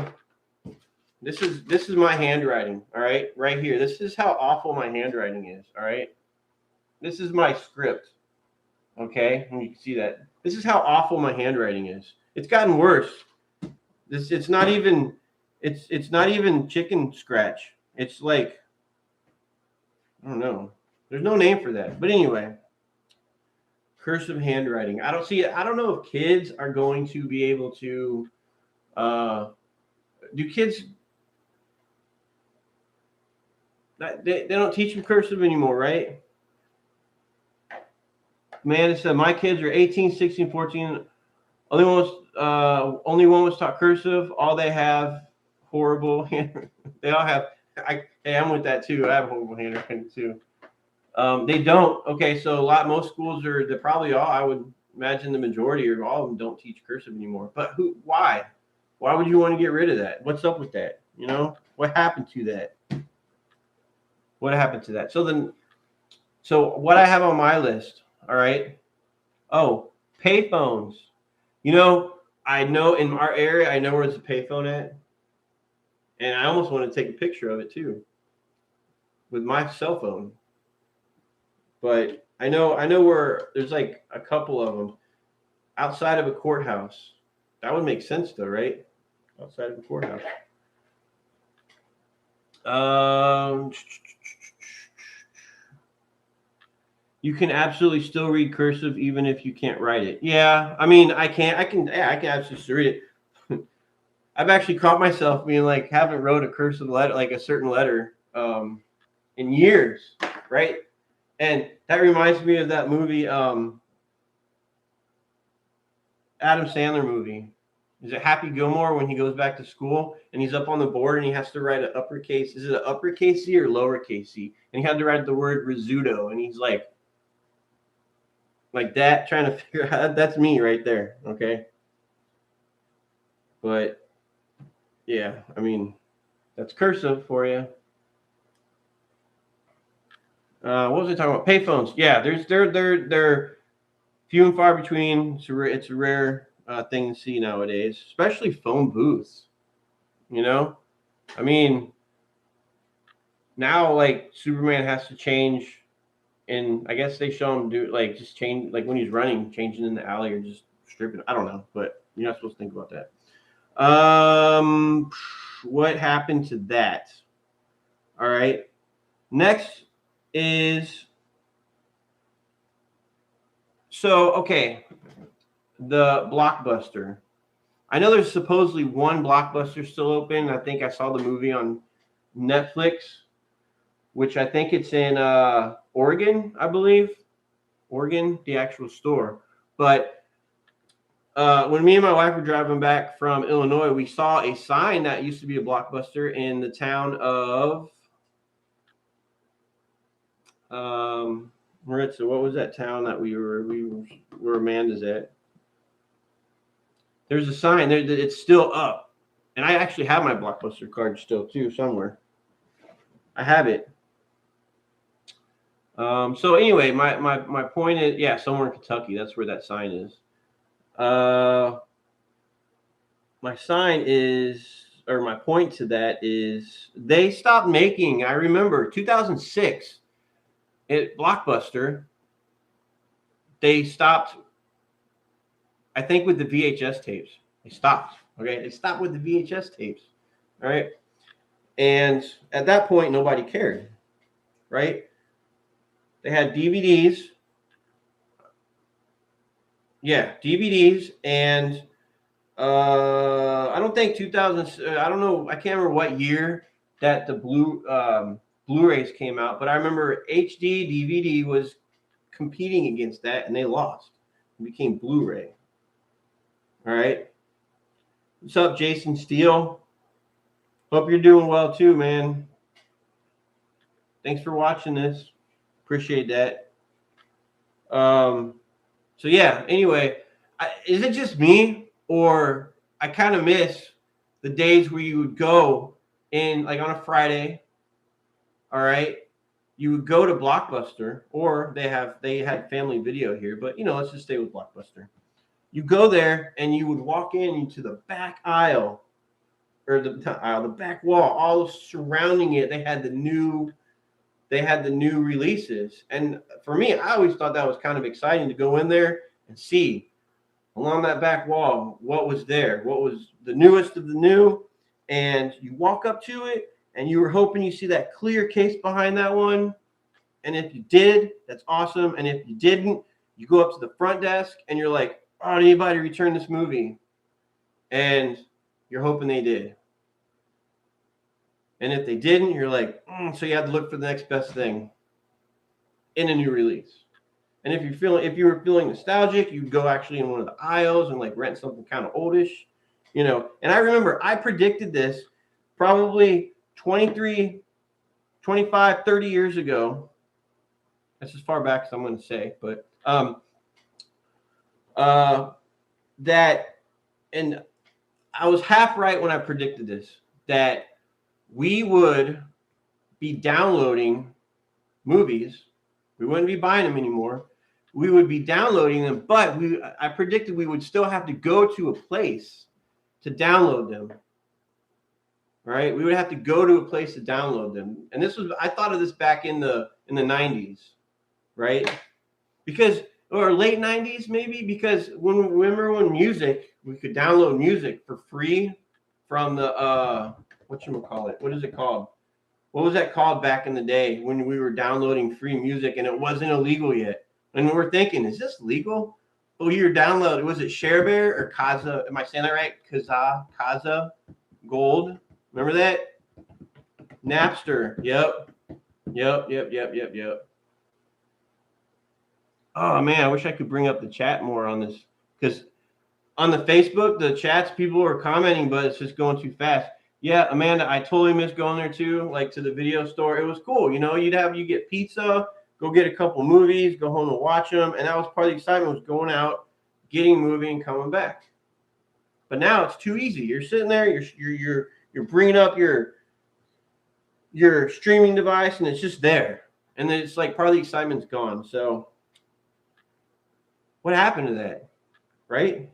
This is my handwriting. All right, right here. This is how awful my handwriting is. All right, this is my script. Okay, and you can see that. This is how awful my handwriting is. It's gotten worse. It's not even it's not even chicken scratch. It's like I don't know. There's no name for that. But anyway, cursive handwriting. I don't see it. I don't know if kids are going to be able to do kids they don't teach them cursive anymore, right? Man, it said my kids are 18, 16, 14. Only one was taught cursive. All they have horrible hand. They all have. I'm with that too. I have horrible handwriting too. They don't. Okay, so most schools are. They're probably all. I would imagine the majority or all of them don't teach cursive anymore. But who? Why? Why would you want to get rid of that? What's up with that? What happened to that? What happened to that? So what I have on my list. All right. Oh, payphones. I know in our area, I know where there's a payphone at, and I almost want to take a picture of it too with my cell phone. But I know where there's like a couple of them outside of a courthouse. That would make sense though, right? Outside of a courthouse. You can absolutely still read cursive even if you can't write it. Yeah, I mean, I can. Yeah, I can absolutely still read it. I've actually caught myself being like, haven't wrote a cursive letter, like a certain letter, in years, right? And that reminds me of that movie, Adam Sandler movie. Is it Happy Gilmore when he goes back to school and he's up on the board and he has to write an uppercase? Is it an uppercase C or lowercase C? And he had to write the word risotto, and he's like that, trying to figure out. That's me right there. Okay, but yeah, I mean, that's cursive for you. What was I talking about? Payphones. Yeah, they're few and far between. It's a rare thing to see nowadays, especially phone booths. You know, I mean, now like Superman has to change, and I guess they show him do like just change like when he's running, changing in the alley or just stripping. I don't know, but you're not supposed to think about that. What happened to that? All right. Next is okay. The Blockbuster. I know there's supposedly one Blockbuster still open. I think I saw the movie on Netflix, which I think it's in Oregon, I believe. Oregon, the actual store. But when me and my wife were driving back from Illinois, we saw a sign that used to be a Blockbuster in the town of Maritza. What was that town that we were Amanda's at? There's a sign there that it's still up, and I actually have my Blockbuster card still too somewhere. I have it. So anyway, my point is, yeah, somewhere in Kentucky. That's where that sign is. My sign is, or my point to that is, they stopped making. I remember 2006 at Blockbuster. They stopped. I think with the VHS tapes, they stopped. Okay, they stopped with the VHS tapes. All right, and at that point, nobody cared. Right? They had DVDs. Yeah, DVDs, and I don't think 2000. I don't know. I can't remember what year that the Blu-rays came out, but I remember HD DVD was competing against that, and they lost. It became Blu-ray. All right. What's up, Jason Steele? Hope you're doing well too, man. Thanks for watching this. Appreciate that. So yeah. Anyway, is it just me, or I kind of miss the days where you would go in, like on a Friday? All right, you would go to Blockbuster, or they had Family Video here, but let's just stay with Blockbuster. You go there and you would walk into the back aisle, or the back wall, all surrounding it. They had the new releases, and for me, I always thought that was kind of exciting to go in there and see along that back wall what was there, what was the newest of the new, and you walk up to it, and you were hoping you see that clear case behind that one. And if you did, that's awesome. And if you didn't, you go up to the front desk and you're like, oh, did anybody return this movie? And you're hoping they did. And if they didn't, you're like, so you have to look for the next best thing in a new release. And if you were feeling nostalgic, you'd go actually in one of the aisles and like rent something kind of oldish, And I remember I predicted this probably 23, 25, 30 years ago. That's as far back as I'm going to say, but that, and I was half right when I predicted this, that we would be downloading movies. We wouldn't be buying them anymore. We would be downloading them, but I predicted we would still have to go to a place to download them. Right? We would have to go to a place to download them. And I thought of this back in the 90s, right? Because, or late 90s maybe, because remember when we could download music for free from the whatchamacallit? What is it called? What was that called back in the day when we were downloading free music and it wasn't illegal yet? And we were thinking, is this legal? Oh, you were downloading, was it ShareBear or Kaza? Am I saying that right? Kaza Gold. Remember that? Napster. Yep. Oh man, I wish I could bring up the chat more on this, because on the Facebook, the chats, people are commenting, but it's just going too fast. Yeah, Amanda, I totally miss going there too, like to the video store. It was cool. You get pizza, go get a couple movies, go home and watch them. And that was part of the excitement, was going out, getting a movie and coming back. But now it's too easy. You're sitting there, you're bringing up your streaming device and it's just there. And then it's like part of the excitement's gone. So what happened to that? Right?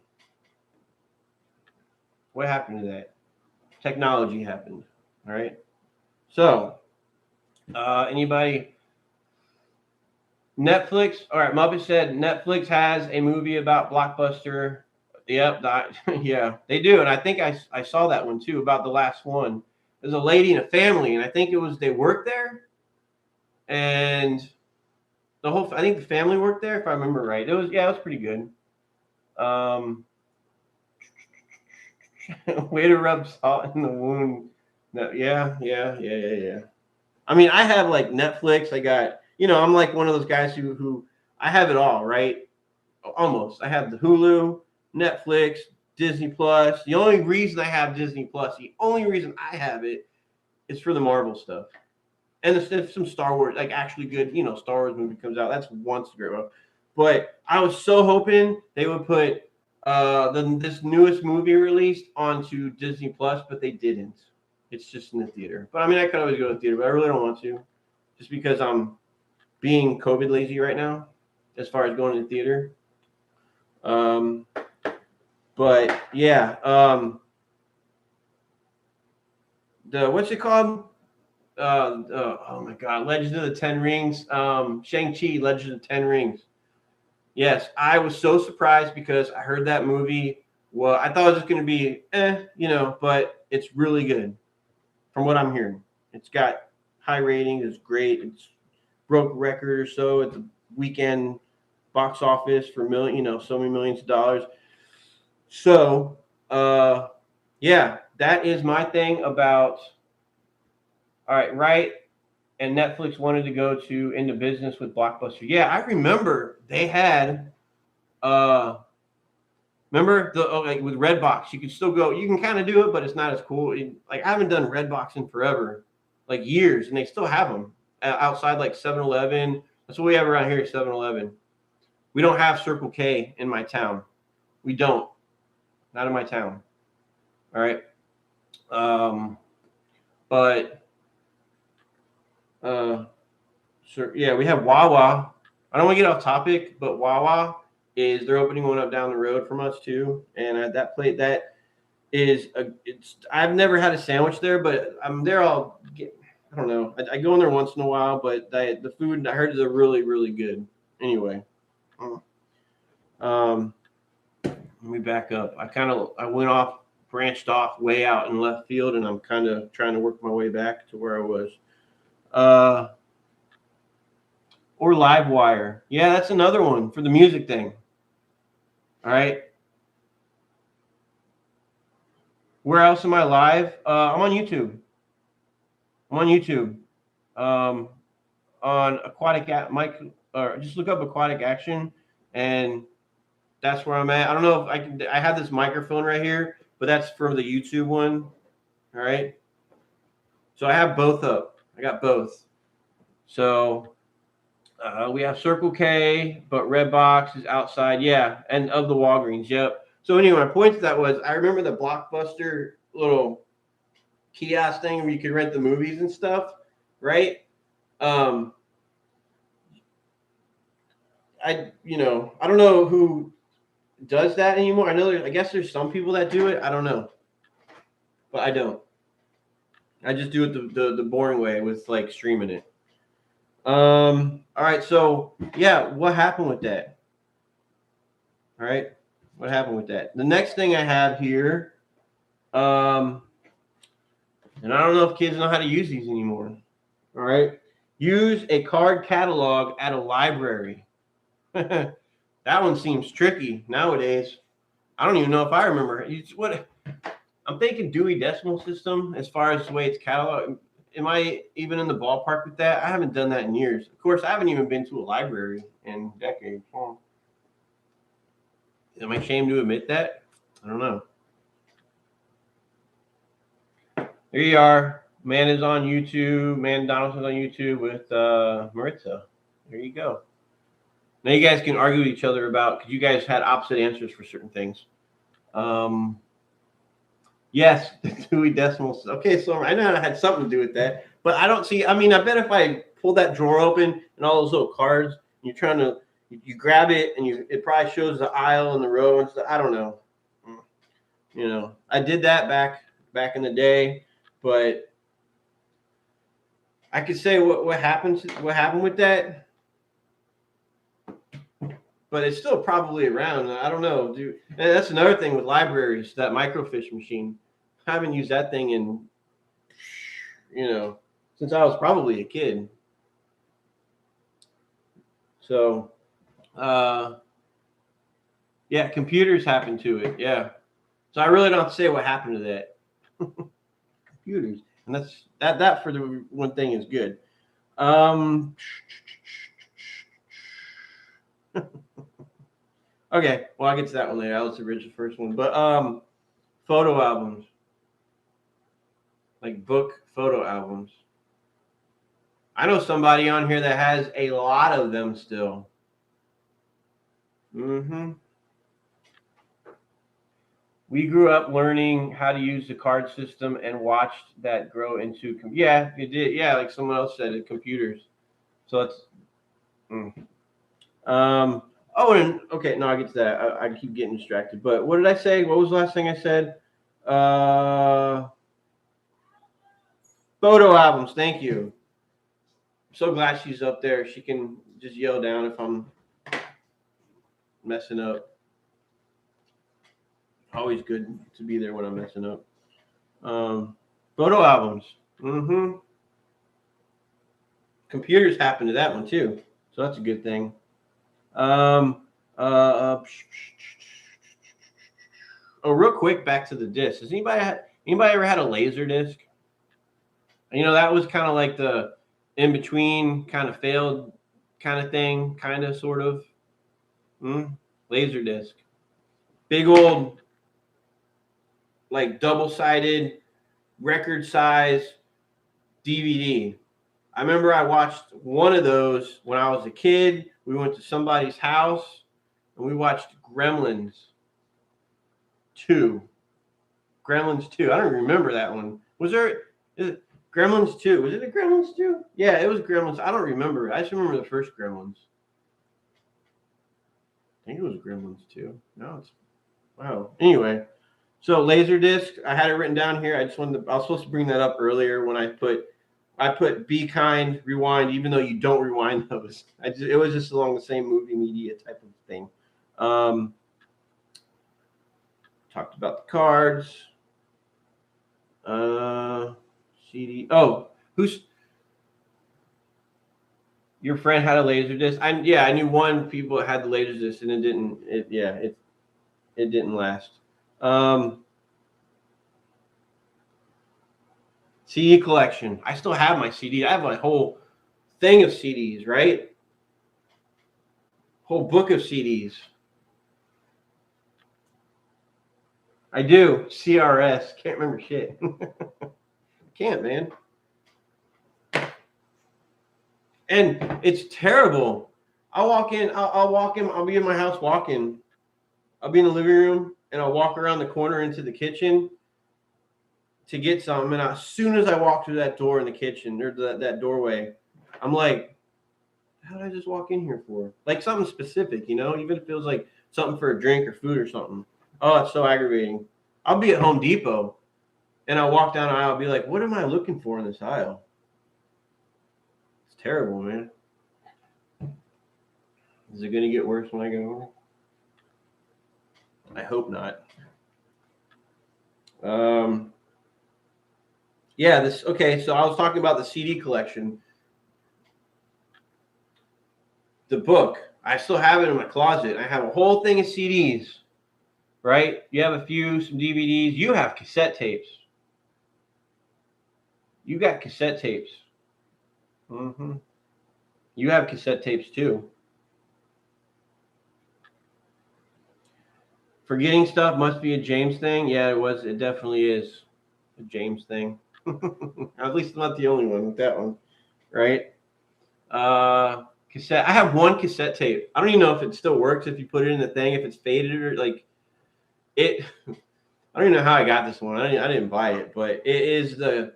What happened to that? Technology happened. All right. So, anybody? Netflix. All right. Muppet said Netflix has a movie about Blockbuster. Yep. Yeah, they do. And I think I saw that one too, about the last one. There's a lady and a family, and I think they worked there, and I think the family worked there, if I remember right. It was pretty good. Way to rub salt in the wound. No, yeah. I mean, I have like Netflix. I got, I'm like one of those guys who I have it all, right? Almost. I have the Hulu, Netflix, Disney Plus. The only reason I have Disney Plus, the only reason I have it is for the Marvel stuff. And if some Star Wars, like actually good, Star Wars movie comes out, that's once a great one. But I was so hoping they would put this newest movie released onto Disney Plus, but they didn't. It's just in the theater. But I mean, I could always go to the theater, but I really don't want to, just because I'm being COVID lazy right now, as far as going to the theater. But yeah, the what's it called? Oh my God, Legend of the Ten Rings. Shang-Chi, Legend of the Ten Rings. Yes, I was so surprised because I heard that movie. Well, I thought it was just going to be, but it's really good from what I'm hearing. It's got high ratings. It's great. It's broke a record or so at the weekend box office for so many millions of dollars. So, yeah, that is my thing about. All right, right. And Netflix wanted to go into business with Blockbuster. Yeah, I remember they had. Remember like with Redbox, you can still go. You can kind of do it, but it's not as cool. Like I haven't done Redbox in forever, like years, and they still have them outside like 7-Eleven. That's what we have around here, 7-Eleven. We don't have Circle K in my town. We don't. Not in my town. All right. But sure, yeah, we have Wawa. I don't want to get off topic, but Wawa they're opening one up down the road from us too, and that plate that is it's. I've never had a sandwich there, but I'm there. I don't know. I go in there once in a while, but the food I heard is really really good. Anyway, let me back up. I went off, branched off way out in left field, and I'm kind of trying to work my way back to where I was. Or Livewire. Yeah, that's another one for the music thing. All right. Where else am I live? I'm on YouTube. On Aquatic Mike, or just look up Aquatic Action, and that's where I'm at. I don't know if I can. I have this microphone right here, but that's for the YouTube one. All right. So I have both up. I got both. So we have Circle K, but Redbox is outside. Yeah, and of the Walgreens. Yep. So anyway, my point to that was I remember the Blockbuster little kiosk thing where you could rent the movies and stuff, right? I don't know who does that anymore. I guess there's some people that do it. I don't know, but I don't. I just do it the boring way with like streaming it. All right. So yeah, what happened with that? All right, what happened with that? The next thing I have here, and I don't know if kids know how to use these anymore. All right, use a card catalog at a library. That one seems tricky nowadays. I don't even know if I remember. What I'm thinking Dewey Decimal System as far as the way it's cataloged. Am I even in the ballpark with that? I haven't done that in years. Of course, I haven't even been to a library in decades. Am I ashamed to admit that? I don't know. There you are. Man is on YouTube. Man Donaldson's on YouTube with Maritza. There you go. Now you guys can argue with each other about because you guys had opposite answers for certain things. Yes, the Dewey Decimal. Okay, so I know it had something to do with that, but I don't see. I mean, I bet if I pull that drawer open and all those little cards, you're trying to you grab it and it probably shows the aisle and the row and stuff. I don't know. I did that back in the day, but I could say what happened with that, but it's still probably around. I don't know, dude. And that's another thing with libraries. That microfiche machine. I haven't used that thing in since I was probably a kid. So, yeah, computers happen to it. Yeah. So I really don't have to say what happened to that. Computers. And that for the one thing is good. Okay, well I'll get to that one later. That was the original first one. But photo albums. Like book photo albums. I know somebody on here that has a lot of them still. We grew up learning how to use the card system and watched that grow into yeah, it did. Yeah, like someone else said, it computers. So it's oh, and okay, no, I get to that. I keep getting distracted. But what did I say? What was the last thing I said? Photo albums. Thank you. I'm so glad she's up there. She can just yell down if I'm messing up. Always good to be there when I'm messing up. Photo albums. Computers happen to that one too, so that's a good thing. Oh, real quick, back to the disc. Has anybody ever had a laser disc? You know, that was kind of like the in between, kind of failed, kind of thing, kind of sort of. Laser disc, big old, like double-sided, record size DVD. I remember I watched one of those when I was a kid. We went to somebody's house and we watched Gremlins 2. Gremlins 2. I don't remember that one. Is it Gremlins 2? Was it a Gremlins 2? Yeah, it was Gremlins. I don't remember. I just remember the first Gremlins. I think it was Gremlins 2. No, it's wow. Anyway, so Laserdisc, I had it written down here. I was supposed to bring that up earlier when I put Be Kind, Rewind, even though you don't rewind those. It was just along the same movie media type of thing. Talked about the cards. CD. Oh, your friend had a laser disc? I knew one people that had the laser disc and it didn't last. CD collection. I still have my CD. I have my whole thing of CDs, right? Whole book of CDs. I do. CRS. Can't remember shit. Can't, man. And it's terrible. I'll walk in. I'll be in my house walking. I'll be in the living room and I'll walk around the corner into the kitchen to get something. And as soon as I walk through that door in the kitchen or that doorway, I'm like, how did I just walk in here for? Like something specific, you know, even if it feels like something for a drink or food or something. Oh, it's so aggravating. I'll be at Home Depot and I'll walk down the aisle and be like, what am I looking for in this aisle? It's terrible, man. Is it going to get worse when I go over? I hope not. Yeah, okay, so I was talking about the CD collection. The book, I still have it in my closet. I have a whole thing of CDs, right? You have some DVDs. You have cassette tapes. You got cassette tapes. You have cassette tapes too. Forgetting stuff must be a James thing. Yeah, it was. It definitely is a James thing. At least I'm not the only one with that one, right? Cassette. I have one cassette tape. I don't even know if it still works if you put it in the thing, if it's faded or like it. I don't even know how I got this one. I didn't buy it, but it is the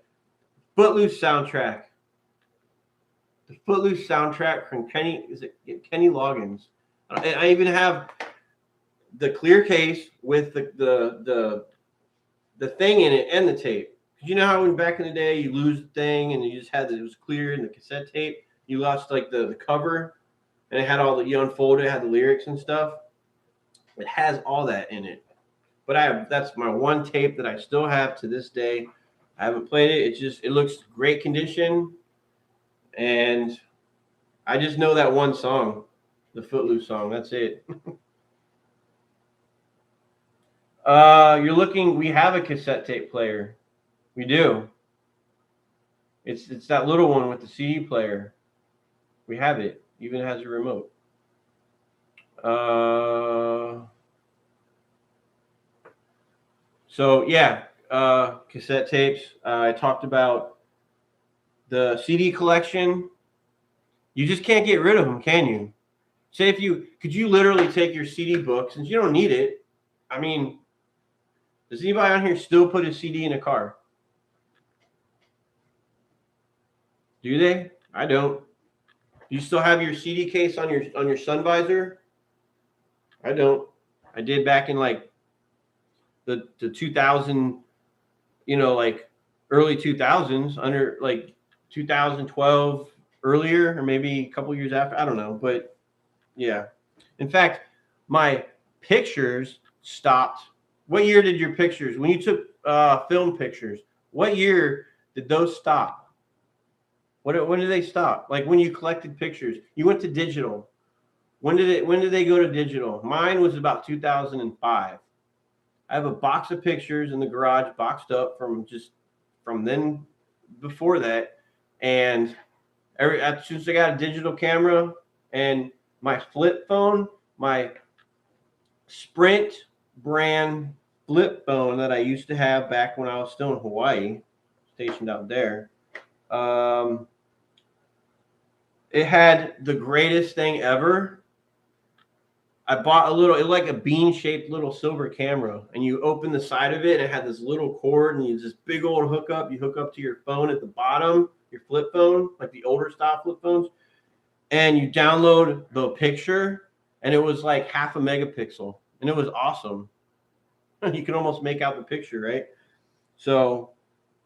Footloose soundtrack. The Footloose soundtrack from Kenny Loggins. I even have the clear case with the thing in it and the tape. You know how when back in the day you lose the thing and you just had it was clear in the cassette tape. You lost like the cover and it had you unfold it, had the lyrics and stuff. It has all that in it. But that's my one tape that I still have to this day. I haven't played it. It looks great condition. And I just know that one song, the Footloose song. That's it. You're looking. We have a cassette tape player. We do. It's that little one with the CD player. We have it. Even has a remote. So yeah, cassette tapes. I talked about the CD collection. You just can't get rid of them, can you? Say if you could, you literally take your CD book since you don't need it. I mean, does anybody on here still put a CD in a car? Do they? I don't. Do you still have your CD case on your sun visor? I don't. I did back in like the 2000, like early 2000s, under like 2012 earlier, or maybe a couple years after. I don't know, but yeah. In fact, my pictures stopped. What year did your pictures, when you took film pictures, what year did those stop? When did they stop? Like when you collected pictures, you went to digital. When did they go to digital? Mine was about 2005. I have a box of pictures in the garage boxed up from then before that. And as soon as I got a digital camera and my flip phone, my Sprint brand flip phone that I used to have back when I was still in Hawaii, stationed out there. It had the greatest thing ever. I bought like a bean-shaped little silver camera, and you open the side of it, and it had this little cord, and you this big old hookup. You hook up to your phone at the bottom, your flip phone, like the older style flip phones, and you download the picture, and it was like half a megapixel, and it was awesome. You can almost make out the picture, right? So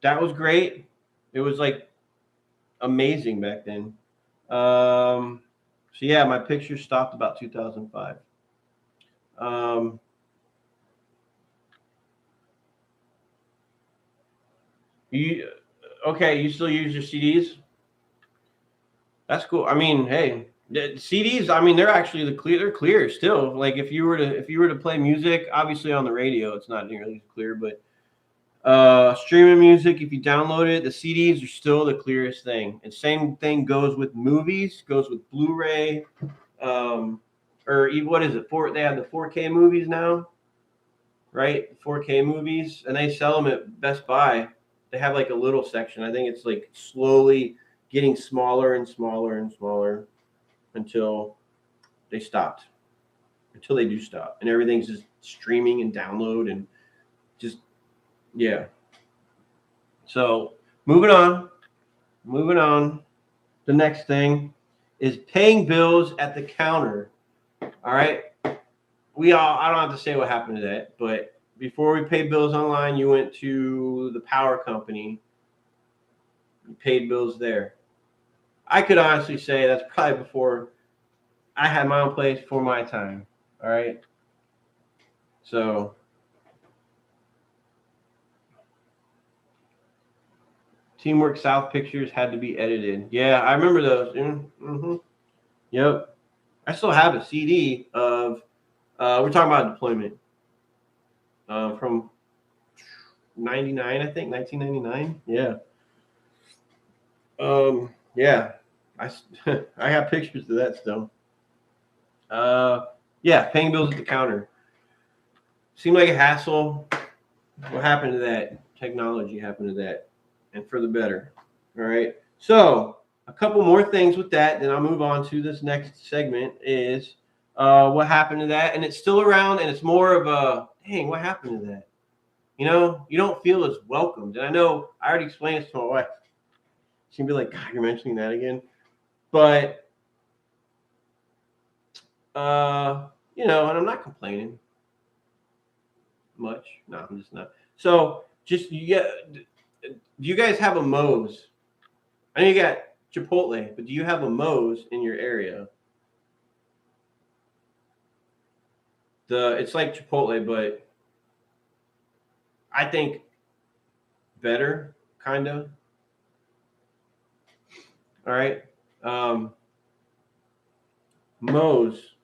that was great. It was like amazing back then. So yeah, my picture stopped about 2005. You okay? You still use your CDs? That's cool. I mean, hey, the CDs. I mean, they're actually they're clear still. Like if you were to play music, obviously on the radio, it's not nearly as clear. But streaming music, if you download it, the CDs are still the clearest thing. And same thing goes with movies. Goes with Blu-ray. Or even what is it? They have the 4K movies now, right? 4K movies, and they sell them at Best Buy. They have like a little section. I think it's like slowly getting smaller and smaller and smaller until they stopped. Until they do stop, and everything's just streaming and download and just yeah. So moving on. The next thing is paying bills at the counter. All right. I don't have to say what happened to that, but before we paid bills online, you went to the power company, you paid bills there. I could honestly say that's probably before I had my own place for my time. All right. So Teamwork South pictures had to be edited. Yeah, I remember those. Mm-hmm. Yep. I still have a CD of, we're talking about deployment from 99, I think, 1999. Yeah. Yeah. I have pictures of that still. Yeah, paying bills at the counter. Seemed like a hassle. What happened to that? Technology happened to that, and for the better. All right. So a couple more things with that, then I'll move on to this next segment. Is what happened to that, and it's still around, and it's more of a dang. What happened to that? You don't feel as welcomed. And I know I already explained this to my wife. She'd be like, "God, you're mentioning that again," but and I'm not complaining much. No, I'm just not. So just do you guys have a Moe's? I know you got Chipotle, but do you have a Moe's in your area? It's like Chipotle, but I think better, kind of. All right. Moe's,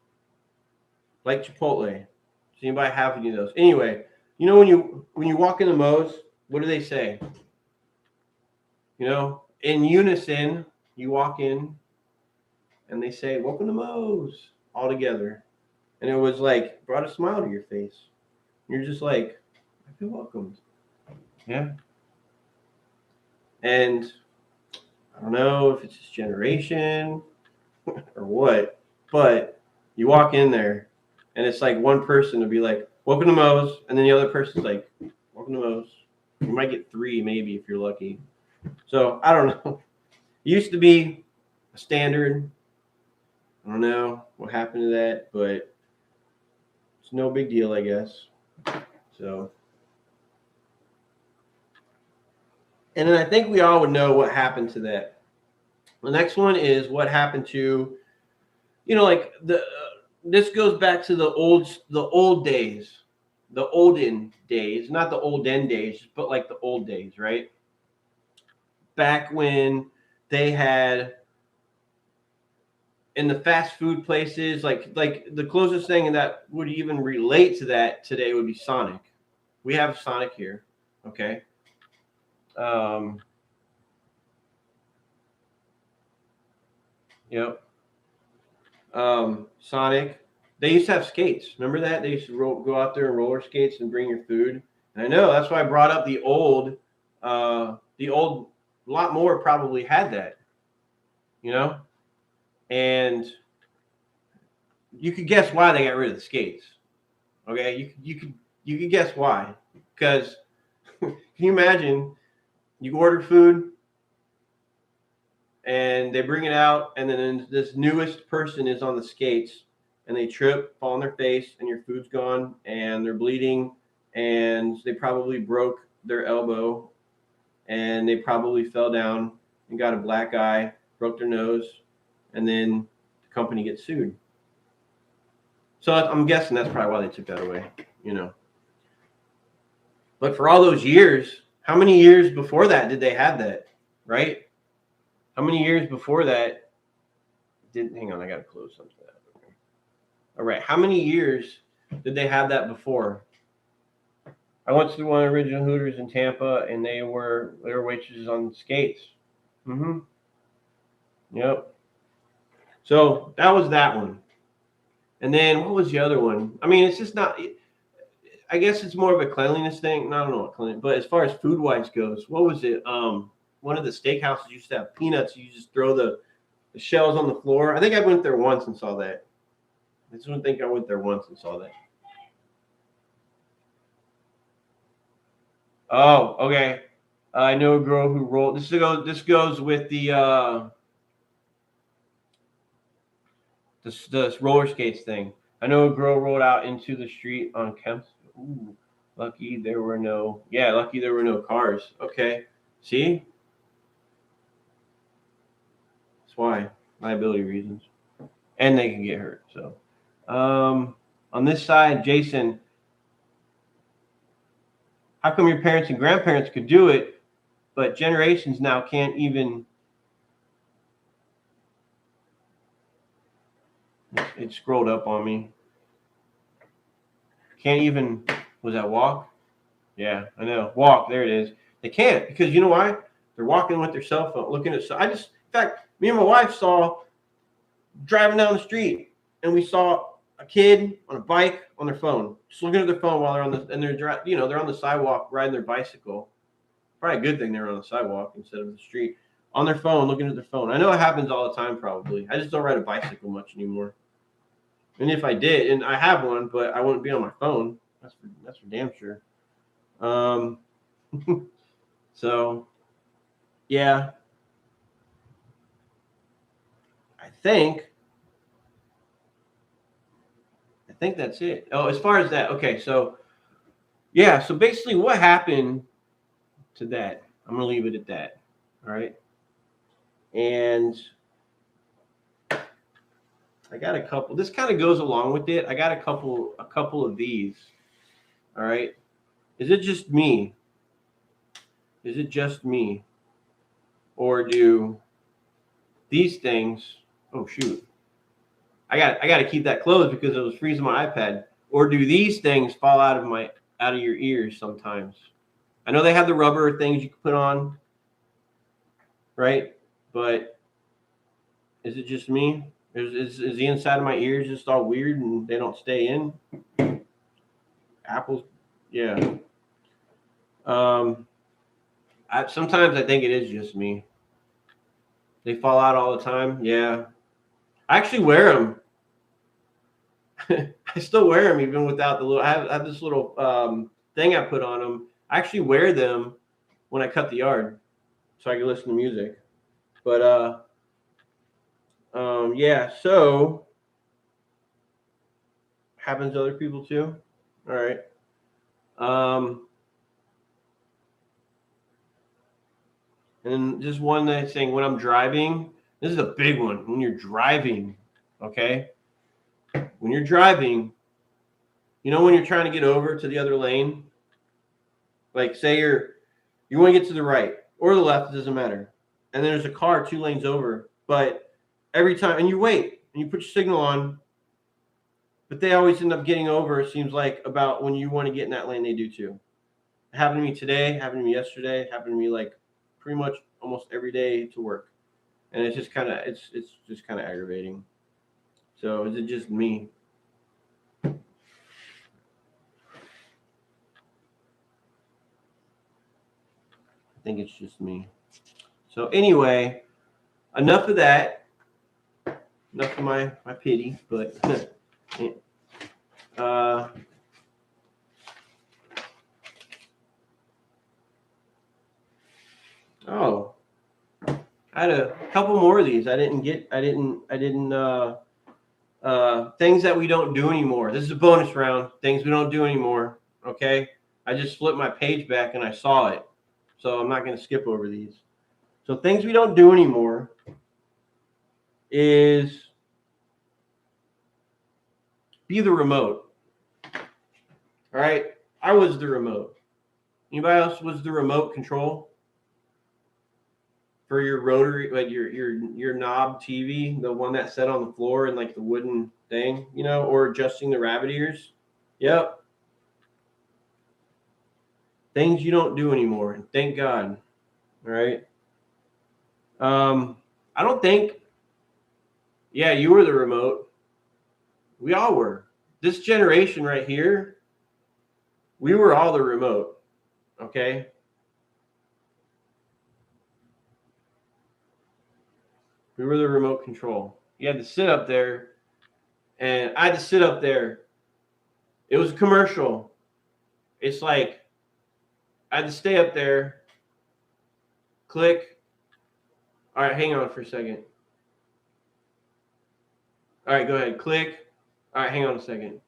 like Chipotle. Does anybody have any of those? Anyway, You know, when you walk in the Moe's, what do they say? You know, in unison, you walk in and they say, "Welcome to Moe's," all together. And it was like brought a smile to your face. You're just like, I feel welcomed. Yeah. And I don't know if it's this generation or what, but you walk in there and it's like one person to be like, "Welcome to Moe's," and then the other person's like, "Welcome to Moe's." You might get 3 maybe if you're lucky. So I don't know. It used to be a standard. I don't know what happened to that, but it's no big deal, I guess. So, and then I think we all would know what happened to that. The next one is what happened to, like this goes back to the old days, the olden days, not the olden days, but like the old days, right? Back when they had in the fast food places, like the closest thing that would even relate to that today would be Sonic. We have Sonic here, okay? Um, yep. Sonic. They used to have skates. Remember that? They used to go out there and roller skates and bring your food. And I know that's why I brought up the old. The old, a lot more probably had that, you know. And you could guess why they got rid of the skates. Okay, you could guess why. Because can you imagine? You order food and they bring it out, and then this newest person is on the skates, and they trip, fall on their face, and your food's gone, and they're bleeding, and they probably broke their elbow, and they probably fell down and got a black eye, broke their nose, and then the company gets sued. So I'm guessing that's probably why they took that away, you know. But for all those years, how many years before that did they have that, right? How many years before that did? Hang on, I gotta close something out. Okay. All right, how many years did they have that before? I went to one of the original Hooters in Tampa, and they were waitresses on skates. Mm-hmm. Yep. So that was that one. And then what was the other one? I mean, it's just not. I guess it's more of a cleanliness thing. I don't know what clean, but as far as food wise goes, what was it? One of the steakhouses used to have peanuts. You just throw the shells on the floor. I think I went there once and saw that. I just don't think I went there once and saw that. Oh, okay. I know a girl who rolled. This goes with the roller skates thing. I know a girl rolled out into the street on Kemp. Ooh, lucky there were no. Yeah, lucky there were no cars. Okay, see, that's why liability reasons, and they can get hurt. So, on this side, Jason, how come your parents and grandparents could do it, but generations now can't even? It scrolled up on me. Can't even. Was that walk? Yeah, I know. Walk. There it is. They can't because you know why? They're walking with their cell phone, looking at. I just, in fact, me and my wife saw driving down the street, and we saw a kid on a bike on their phone, just looking at their phone while they're on the, and they're on the sidewalk riding their bicycle. Probably a good thing they're on the sidewalk instead of the street, on their phone, looking at their phone. I know it happens all the time. Probably. I just don't ride a bicycle much anymore. And if I did, and I have one, but I wouldn't be on my phone. That's for damn sure. Um, so yeah, I think I think that's it. Oh, as far as that, okay. So yeah, so basically, what happened to that? I'm gonna leave it at that. All right, and I got a couple. This kind of goes along with it. I got a couple of these. All right. Is it just me? Is it just me, or do these things? Oh shoot! I got to keep that closed because it was freezing my iPad. Or do these things fall out of my? out of your ears sometimes. I know they have the rubber things you can put on, right? But is it just me? Is the inside of my ears just all weird and they don't stay in? Apples, yeah. Sometimes I think it is just me. They fall out all the time. Yeah, I actually wear them. I still wear them even without the little. I have this little thing I put on them. I actually wear them when I cut the yard, so I can listen to music. But yeah. So happens to other people too. All right. And then just one nice thing when I'm driving. This is a big one. When you're driving, okay. When you're driving, you know when you're trying to get over to the other lane, like say you want to get to the right or the left, it doesn't matter. And then there's a car 2 lanes over, but every time and you wait and you put your signal on, but they always end up getting over. It seems like about when you want to get in that lane, they do too. It happened to me today, happened to me yesterday, happened to me like pretty much almost every day to work. And it's just kind of it's just kind of aggravating. So is it just me? I think it's just me. So anyway, enough of that. Enough of my pity, but oh, I had a couple more of these. I didn't things that we don't do anymore. This is a bonus round. Things we don't do anymore. Okay. I just flipped my page back and I saw it. So I'm not going to skip over these. So things we don't do anymore is be the remote. All right. I was the remote. Anybody else was the remote control for your rotary, like your knob TV, the one that sat on the floor and like the wooden thing, you know, or adjusting the rabbit ears? Yep. Things you don't do anymore, and thank God. All right. I don't think. Yeah, you were the remote. We all were. This generation right here, we were all the remote. Okay. We were the remote control. You had to sit up there, and I had to sit up there. It was a commercial. It's like I had to stay up there. Click. All right, hang on for a second. All right, go ahead. Click. All right, hang on a second.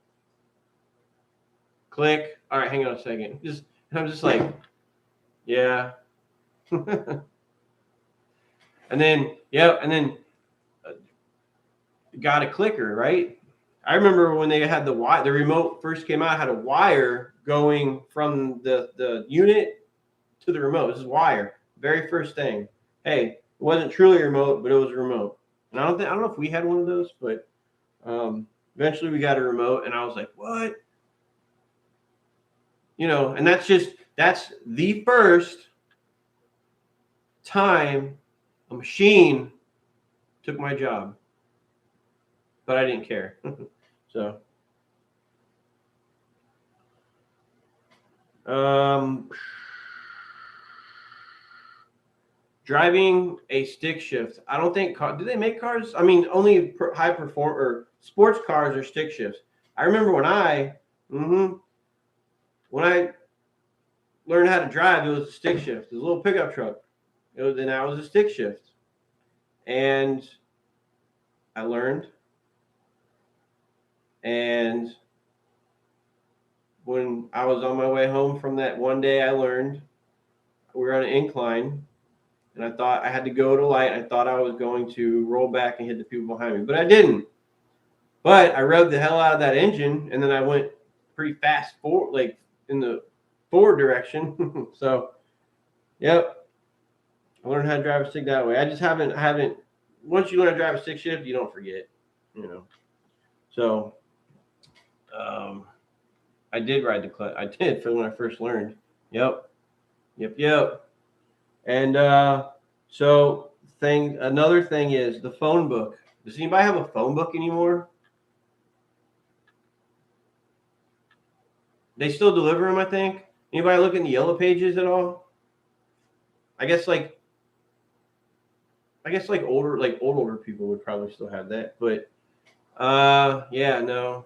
Click. All right, hang on a second. I'm just like, yeah. And then, yep, and then got a clicker, right? I remember when they had the remote first came out, had a wire going from the unit to the remote. This is wire. Very first thing. Hey, it wasn't truly a remote, but it was a remote. And I don't know if we had one of those, but eventually we got a remote, and I was like, what? You know, and that's the first time a machine took my job, but I didn't care. So, driving a stick shift. I don't think do they make cars? I mean, only high performer sports cars are stick shifts. I remember when I learned how to drive, it was a stick shift. It was a little pickup truck. And that was a stick shift. And I learned. And when I was on my way home from that one day, I learned we were on an incline. And I thought I had to go to light. I thought I was going to roll back and hit the people behind me, but I didn't. But I revved the hell out of that engine, and then I went pretty fast forward, like in the forward direction. So, yep, I learned how to drive a stick that way. I just haven't. Once you learn to drive a stick shift, you don't forget, you know. So, I did ride the clutch. I did for when I first learned. Yep. And so another thing is the phone book. Does anybody have a phone book anymore? They still deliver them, I think. Anybody look in the yellow pages at all? I guess like older people would probably still have that, but yeah, no.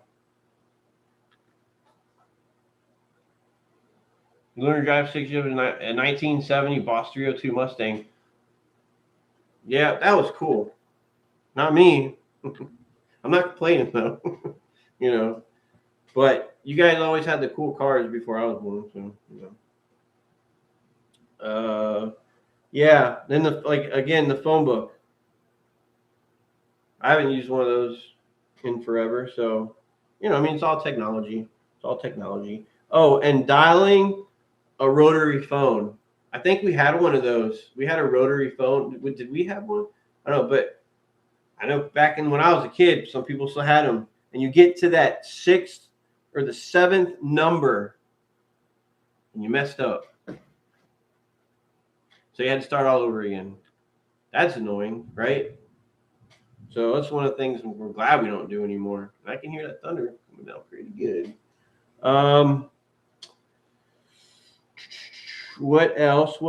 You learn to drive 6 years in a 1970 Boss 302 Mustang. Yeah, that was cool. Not me. I'm not complaining though. you know, but you guys always had the cool cars before I was born. So, yeah. Then the phone book. I haven't used one of those in forever. So, I mean, it's all technology. It's all technology. Oh, and dialing a rotary phone. I think we had one of those. We had a rotary phone. Did we have one? I don't know, but I know back when I was a kid, some people still had them. And you get to that 6th or the 7th number, and you messed up. So you had to start all over again. That's annoying, right? So that's one of the things we're glad we don't do anymore. I can hear that thunder coming down pretty good. What else?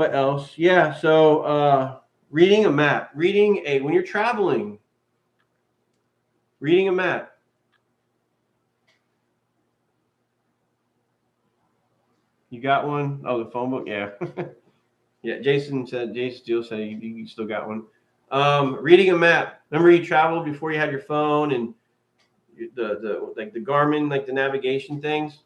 Yeah, so reading a map. When you're traveling, reading a map. You got one? Oh, the phone book? Yeah. Yeah, Jason Steele said you still got one. Reading a map. Remember you traveled before you had your phone and the Garmin, like the navigation things?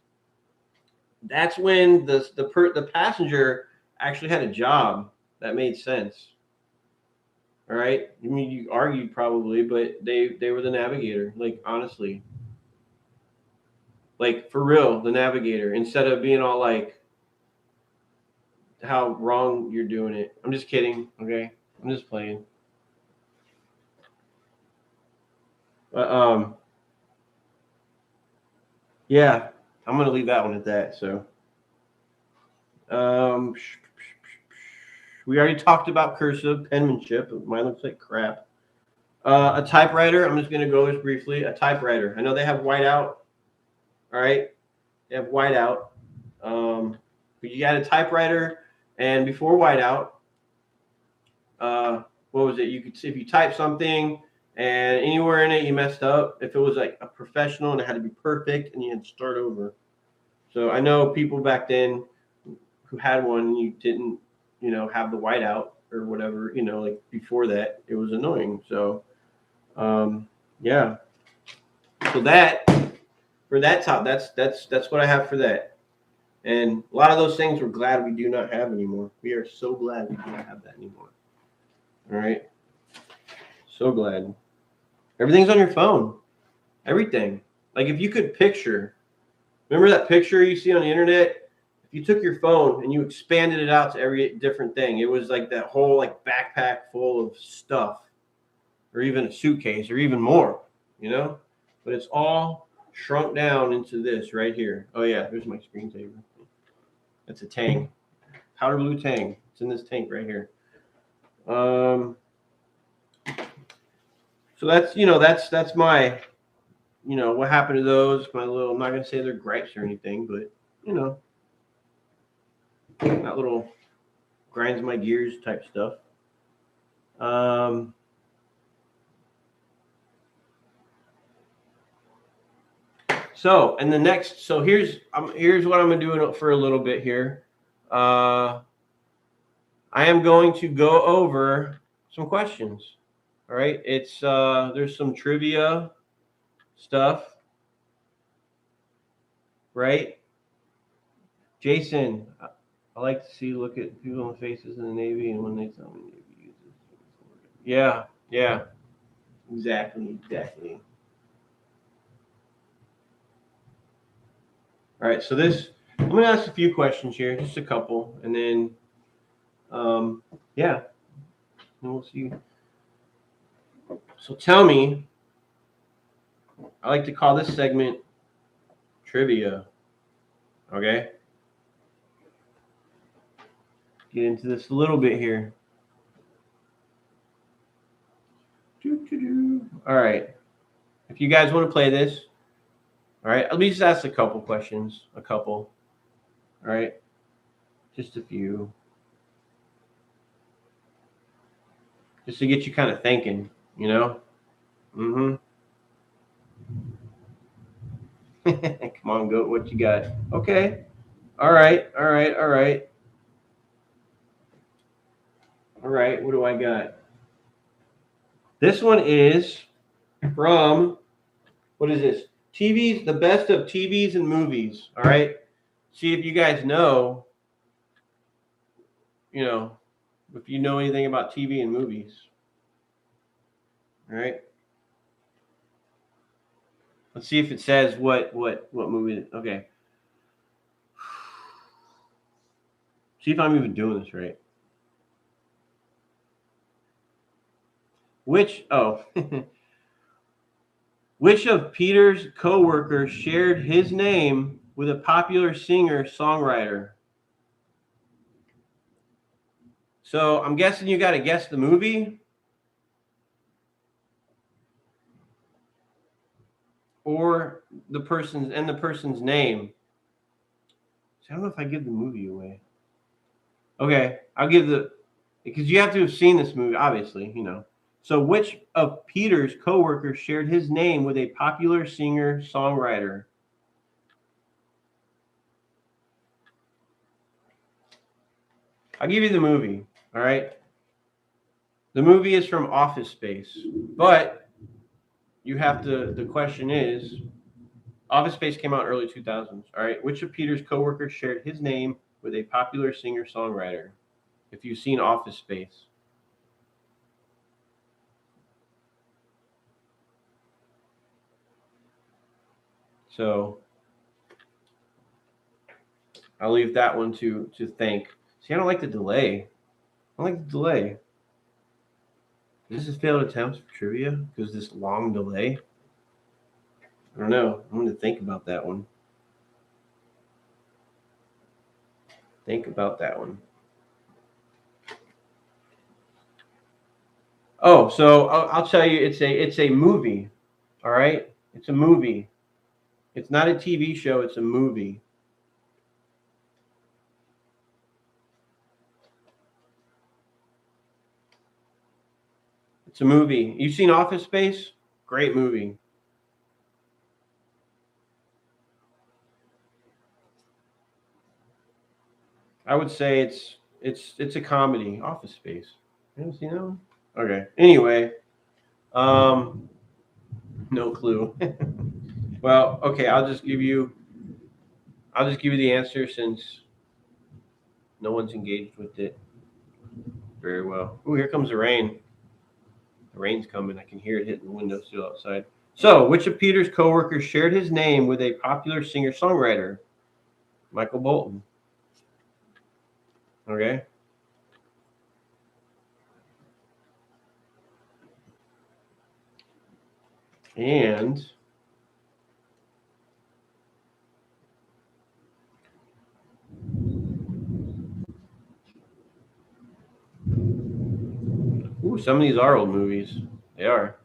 That's when the passenger actually had a job that made sense. All right. I mean, you argued probably, but they were the navigator. Like honestly, like for real, the navigator. Instead of being all like how wrong you're doing it. I'm just kidding. Okay, I'm just playing. But yeah, I'm gonna leave that one at that. So um, we already talked about cursive penmanship. Mine looks like crap. A typewriter. I'm just gonna go this briefly. A typewriter. I know they have whiteout. All right, they have whiteout. But you got a typewriter, and before whiteout, what was it? You could see if you type something and anywhere in it you messed up. If it was like a professional and it had to be perfect, and you had to start over. So I know people back then who had one, you didn't, have the whiteout or whatever. Like before that, it was annoying. So, yeah. So that for that top, that's what I have for that. And a lot of those things we're glad we do not have anymore. We are so glad we do not have that anymore. All right. So glad. Everything's on your phone. Everything. Like if you could picture, remember that picture you see on the internet? If you took your phone and you expanded it out to every different thing, it was like that whole like backpack full of stuff, or even a suitcase, or even more, But it's all shrunk down into this right here. Oh yeah, there's my screensaver. That's a Tang, powder blue Tang. It's in this tank right here. So that's my, what happened to those. My little, I'm not gonna say they're gripes or anything, but that little grinds my gears type stuff. So and the next, so here's what I'm gonna do for a little bit here. I am going to go over some questions. All right, it's there's some trivia stuff, right? Jason, I like to look at people's faces in the Navy and when they tell me Navy uses. Yeah, exactly. All right, so I'm gonna ask a few questions here, just a couple, and then, yeah, and we'll see. So tell me, I like to call this segment trivia. Okay. Get into this a little bit here. All right. If you guys want to play this, all right, let me just ask a couple questions. A couple. All right. Just a few. Just to get you kind of thinking, you know? Mm-hmm. Come on, goat. What you got? Okay. All right. All right. All right. All right. What do I got? This one is from, what is this? TVs, the best of TVs and movies. All right. See if you guys know, you know, if you know anything about TV and movies. All right. Let's see if it says what movie. Okay. See if I'm even doing this right. Which which of Peter's co-workers shared his name with a popular singer-songwriter? So I'm guessing you got to guess the movie or the person's name. So I don't know if I give the movie away. Okay, I'll give because you have to have seen this movie, obviously, you know. So which of Peter's co-workers shared his name with a popular singer-songwriter? I'll give you the movie. All right. The movie is from Office Space, but you have to. The question is, Office Space came out early 2000s. All right. Which of Peter's coworkers shared his name with a popular singer-songwriter? If you've seen Office Space. So I'll leave that one to think. See, I don't like the delay. I don't like the delay. Is this a failed attempt for trivia? Because this long delay? I don't know. I'm going to think about that one. Think about that one. Oh, so I'll tell you, it's a movie. All right, it's a movie. It's not a TV show. It's a movie. It's a movie. You've seen Office Space? Great movie. I would say it's a comedy. Office Space. You haven't seen that one? Okay. Anyway, um, no clue. Well, okay. I'll just give you the answer since no one's engaged with it very well. Oh, here comes the rain. The rain's coming. I can hear it hitting the windowsill outside. So, which of Peter's coworkers shared his name with a popular singer-songwriter? Michael Bolton. Okay. And ooh, some of these are old movies. They are.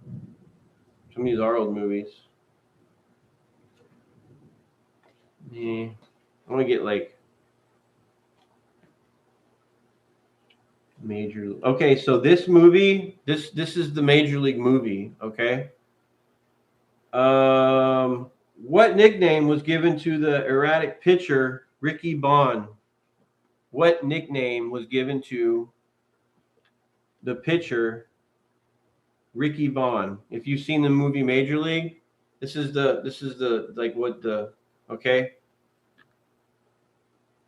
Some of these are old movies. Yeah. I want to get like major. Okay, so this movie, this is the Major League movie. Okay. What nickname was given to the erratic pitcher Ricky Bond? What nickname was given to the pitcher Ricky Bond? If you've seen the movie Major League, this is the like what the okay.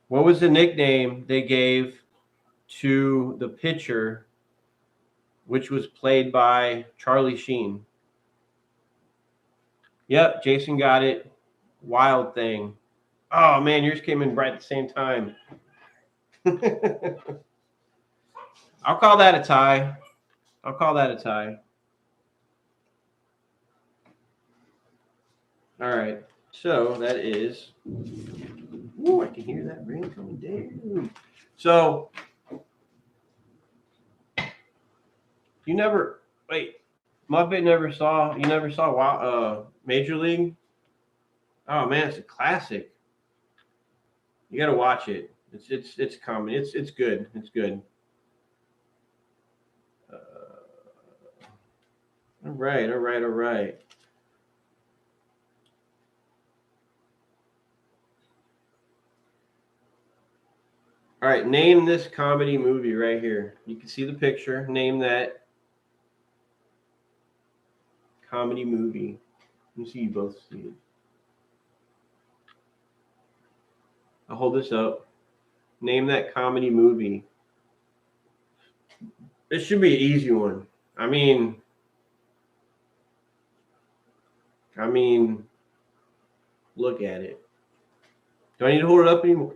What was the nickname they gave to the pitcher, which was played by Charlie Sheen? Yep, Jason got it. Wild Thing. Oh man, yours came in right at the same time. I'll call that a tie. I'll call that a tie. All right. So that is. Woo, can hear that rain coming down. So you never Muppet you never saw Major League? Oh man, it's a classic. You got to watch it. It's comedy. It's good. It's good. All right. All right, name this comedy movie right here. You can see the picture. Name that comedy movie. Let me see you both see it. I'll hold this up. Name that comedy movie. This should be an easy one. I mean, look at it. Do I need to hold it up anymore?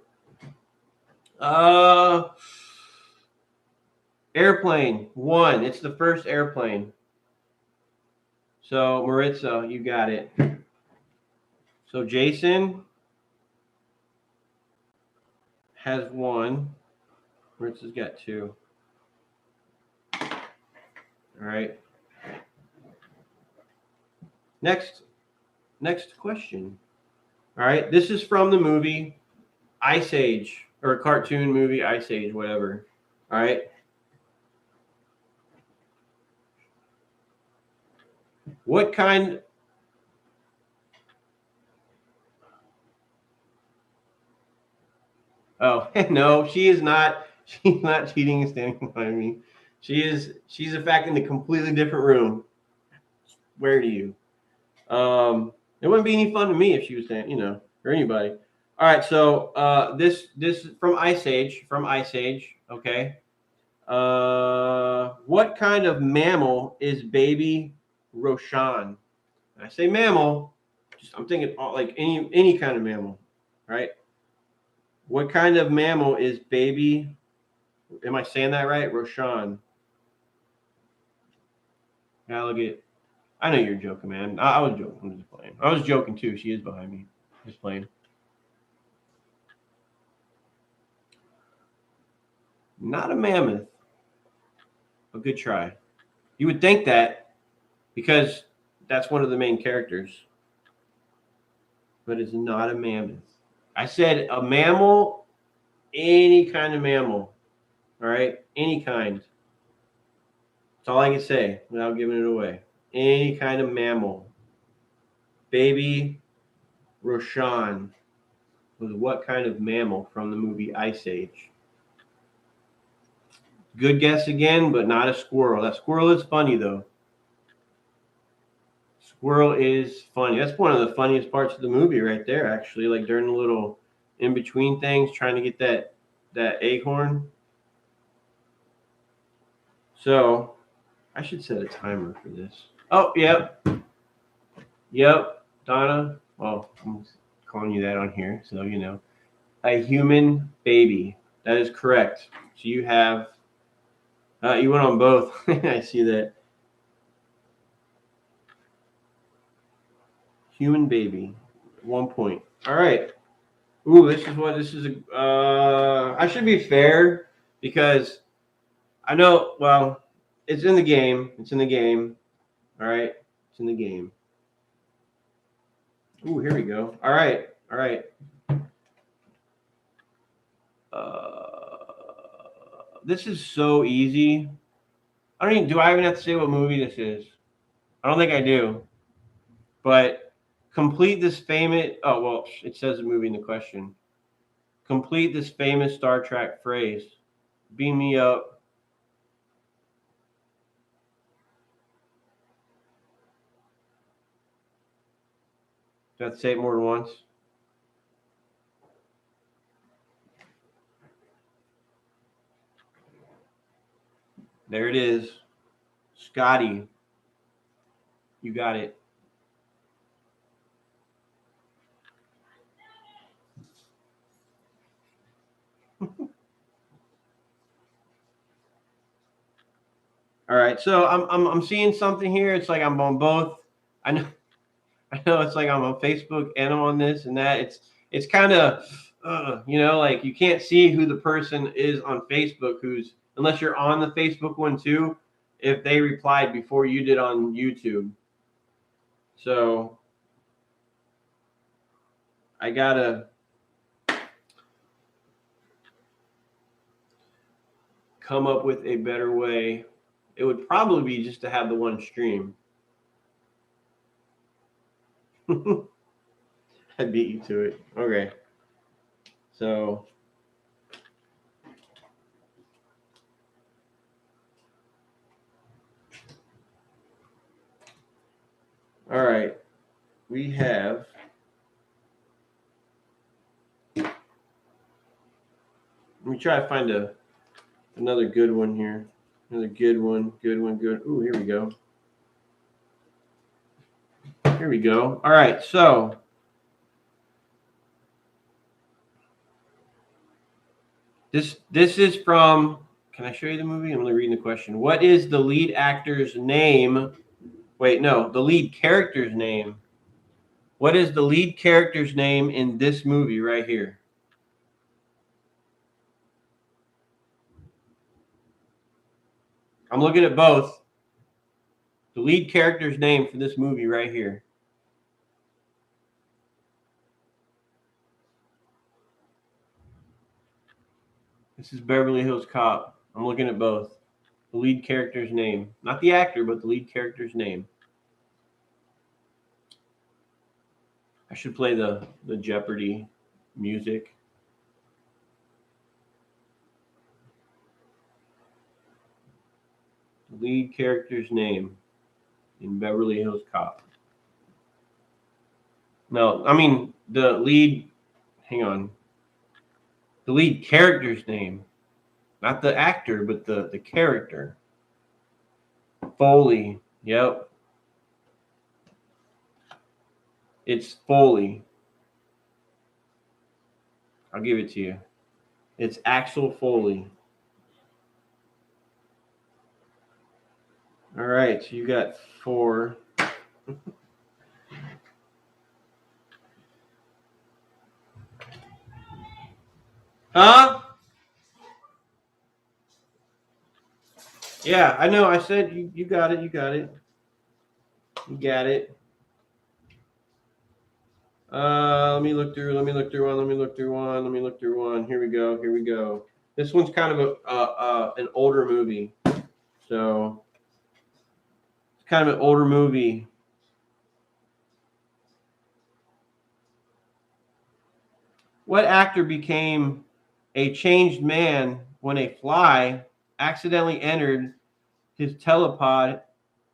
Airplane 1. It's the first Airplane. So Maritza, you got it. So Jason has 1. Maritza's got 2. All right. Next question. All right. This is from the movie Ice Age, or a cartoon movie, Ice Age, whatever. All right. What kind? Oh no, she is not. She's not cheating and standing behind me. She's in fact in a completely different room. Where do you? It wouldn't be any fun to me if she was standing, or anybody. All right, so this from Ice Age, okay. What kind of mammal is baby Roshan? When I say mammal, I'm thinking like any kind of mammal, right? What kind of mammal is baby? Am I saying that right? Roshan. Alligator. I know you're joking, man. I was joking. I'm just playing. I was joking too. She is behind me. Just playing. Not a mammoth. A good try. You would think that because that's one of the main characters. But it's not a mammoth. I said a mammal, any kind of mammal. All right? Any kind. That's all I can say without giving it away. Any kind of mammal. Baby Roshan was what kind of mammal from the movie Ice Age? Good guess again, but not a squirrel. That squirrel is funny, though. Squirrel is funny. That's one of the funniest parts of the movie right there, actually. Like during the little in-between things, trying to get that acorn. So I should set a timer for this. Oh, yep. Donna. Well, I'm calling you that on here, so you know. A human baby. That is correct. So you have, you went on both. I see that. Human baby. 1 point. All right. Ooh, this is I should be fair because I know, well, it's in the game. All right. It's in the game. Ooh, here we go. All right. This is so easy. Do I even have to say what movie this is? I don't think I do. But complete this famous, oh, well, it says the movie in the question. Complete this famous Star Trek phrase. Beam me up. Do I have to say it more than once? There it is. Scotty. You got it. All right. So I'm seeing something here. It's like I'm on both. I know it's like I'm on Facebook and I'm on this and that. It's kind of you know, like you can't see who the person is on Facebook who's, unless you're on the Facebook one too, if they replied before you did on YouTube. So I gotta come up with a better way. It would probably be just to have the one stream. I beat you to it. Okay. So all right. We have let me try to find another good one here. Another good one. Ooh, here we go. Here we go. All right. So this is from. Can I show you the movie? I'm only reading the question. What is the lead actor's name? Wait, no, the lead character's name. What is the lead character's name in this movie right here? I'm looking at both. The lead character's name for this movie right here. This is Beverly Hills Cop. I'm looking at both. The lead character's name. Not the actor, but the lead character's name. I should play the Jeopardy music. The lead character's name in Beverly Hills Cop. No, I mean the lead. Hang on. The lead character's name, not the actor, but the character. Foley. Yep. It's Foley. I'll give it to you. It's Axel Foley. All right, so you got 4. Huh? Yeah, I know. I said you got it. You got it. You got it. Let me look through. Let me look through one. Let me look through one. Let me look through one. Here we go. Here we go. This one's kind of an older movie, so it's kind of an older movie. What actor became a changed man when a fly accidentally entered his telepod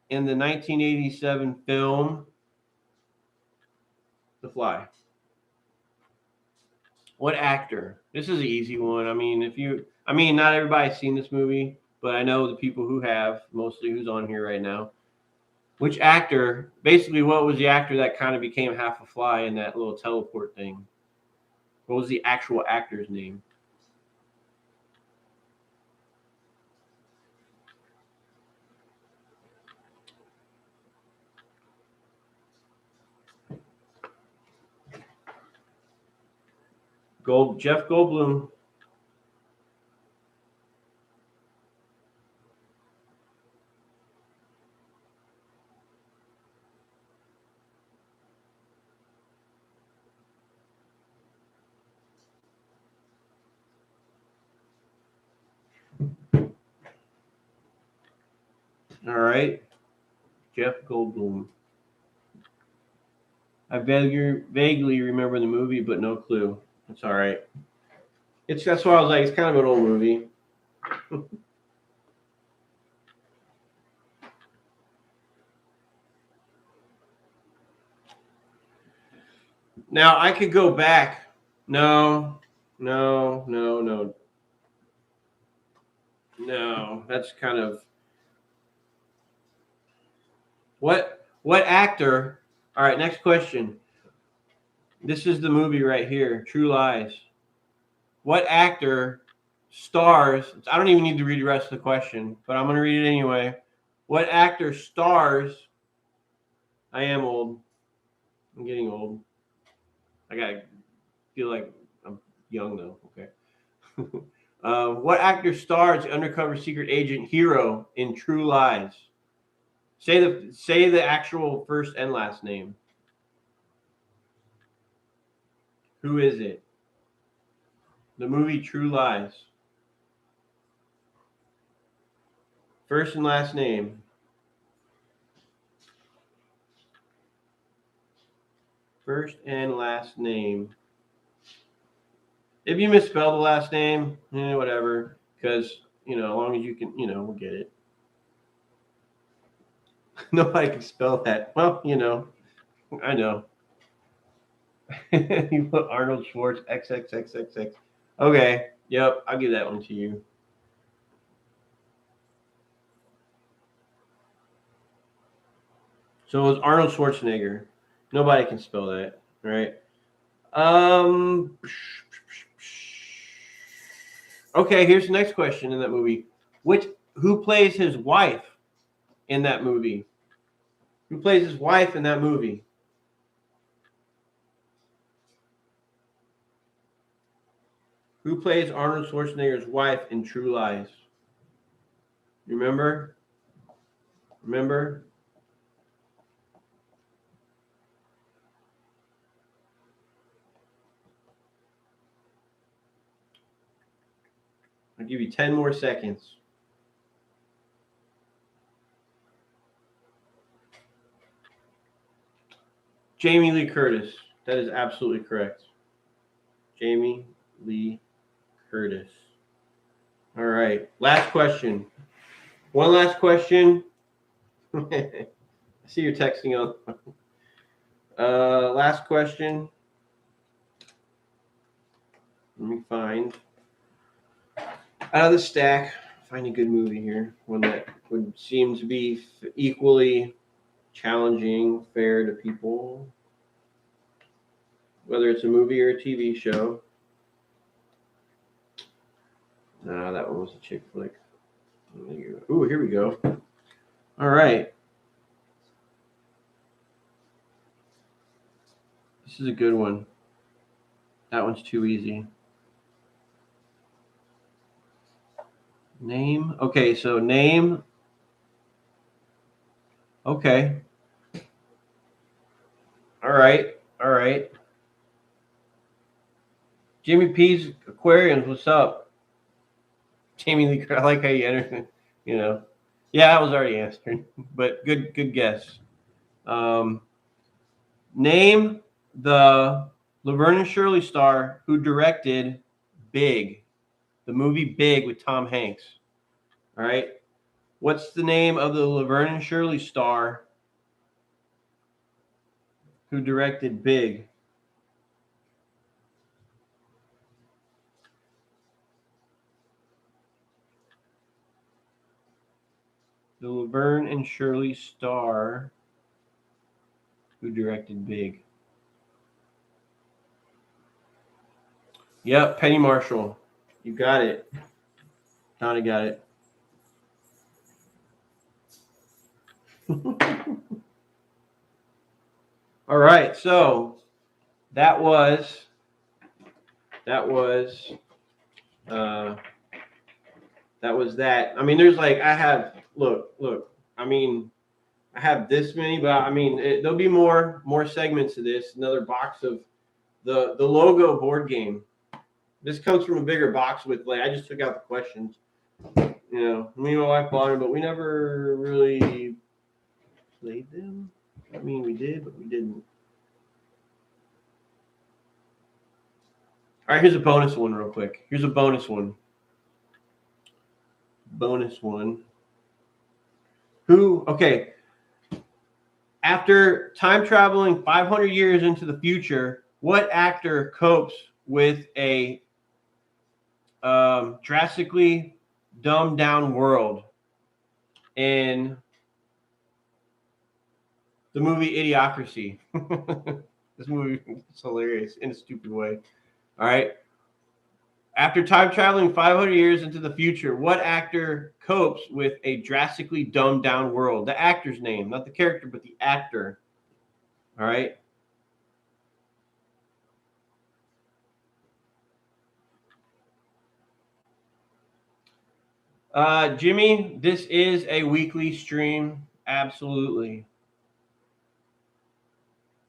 in the 1987 film The Fly? What actor? This is an easy one. I mean, not everybody's seen this movie, but I know the people who have, mostly who's on here right now. Which actor, basically, what was the actor that kind of became half a fly in that little teleport thing? What was the actual actor's name? Jeff Goldblum. All right, Jeff Goldblum. I vaguely remember the movie, but no clue. It's all right. That's why I was like, it's kind of an old movie. Now I could go back. No, no, no, no, no. That's kind of what actor? All right, next question. This is the movie right here, True Lies. What actor stars? I don't even need to read the rest of the question, but I'm going to read it anyway. What actor stars? I am old. I'm getting old. I feel like I'm young though. Okay. What actor stars the undercover secret agent hero in True Lies? Say the actual first and last name. Who is it? The movie True Lies. First and last name. First and last name. If you misspell the last name, whatever. Because, as long as you can, we'll get it. Nobody can spell that. Well, I know. You put Arnold Schwartz, XXXXX. Okay. Yep. I'll give that one to you. So it was Arnold Schwarzenegger. Nobody can spell that, right? Okay, here's the next question in that movie. Who plays his wife in that movie? Who plays his wife in that movie? Who plays Arnold Schwarzenegger's wife in True Lies? You remember? Remember? I'll give you 10 more seconds. Jamie Lee Curtis. That is absolutely correct. Jamie Lee Curtis. All right. Last question. One last question. I see you're texting on. Last question. Let me find out of the stack. Find a good movie here. One that would seem to be equally challenging, fair to people. Whether it's a movie or a TV show. Nah, that one was a chick flick. Ooh, here we go. All right. This is a good one. That one's too easy. Name. Okay, so name. Okay. All right. All right. Jimmy P's Aquariums. What's up? Jamie Lee. I like how you entered. Yeah, that was already answered. But good guess. Name the Laverne and Shirley star who directed Big, the movie Big with Tom Hanks. All right. What's the name of the Laverne and Shirley star who directed Big? The Laverne and Shirley star who directed Big. Yep, Penny Marshall. You got it. Donna got it. All right, so that was that. I mean, there's look. I mean, I have this many, but I mean, there'll be more segments of this. Another box of the logo board game. This comes from a bigger box with I just took out the questions. Me and my wife bought them, but we never really played them. I mean, we did, but we didn't. All right, here's a bonus one real quick. Here's a bonus one. Okay. After time traveling 500 years into the future, what actor copes with a drastically dumbed down world in the movie Idiocracy? This movie is hilarious in a stupid way. All right. After time traveling 500 years into the future, what actor copes with a drastically dumbed down world? The actor's name, not the character, but the actor. All right. Jimmy, this is a weekly stream. Absolutely.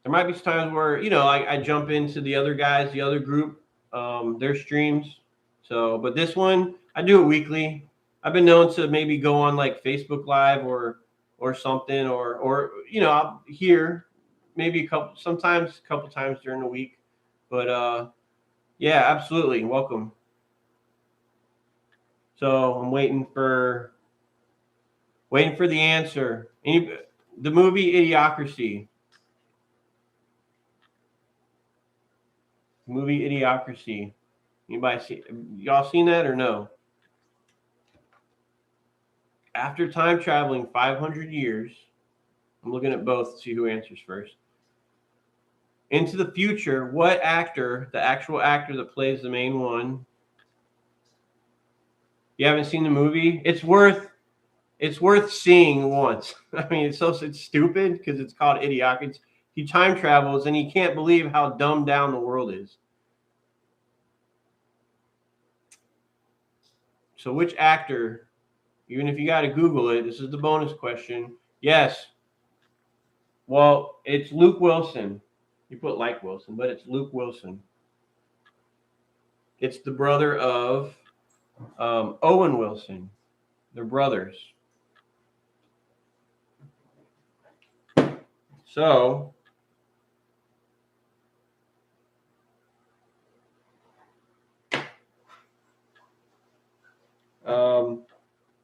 There might be times where, I jump into the other guys, the other group, their streams. So, but this one, I do it weekly. I've been known to maybe go on like Facebook Live or something, or I'll here maybe a couple times during the week. But yeah, absolutely. Welcome. So I'm waiting for the answer. The movie Idiocracy. Movie Idiocracy. Y'all seen that or no? After time traveling 500 years, I'm looking at both to see who answers first. Into the future, what actor, the actual actor that plays the main one? You haven't seen the movie? It's worth seeing once. I mean, it's stupid because it's called Idiocracy. He time travels and he can't believe how dumbed down the world is. So which actor, even if you got to Google it, this is the bonus question. Yes. Well, it's Luke Wilson. You put like Wilson, but it's Luke Wilson. It's the brother of Owen Wilson. They're brothers. So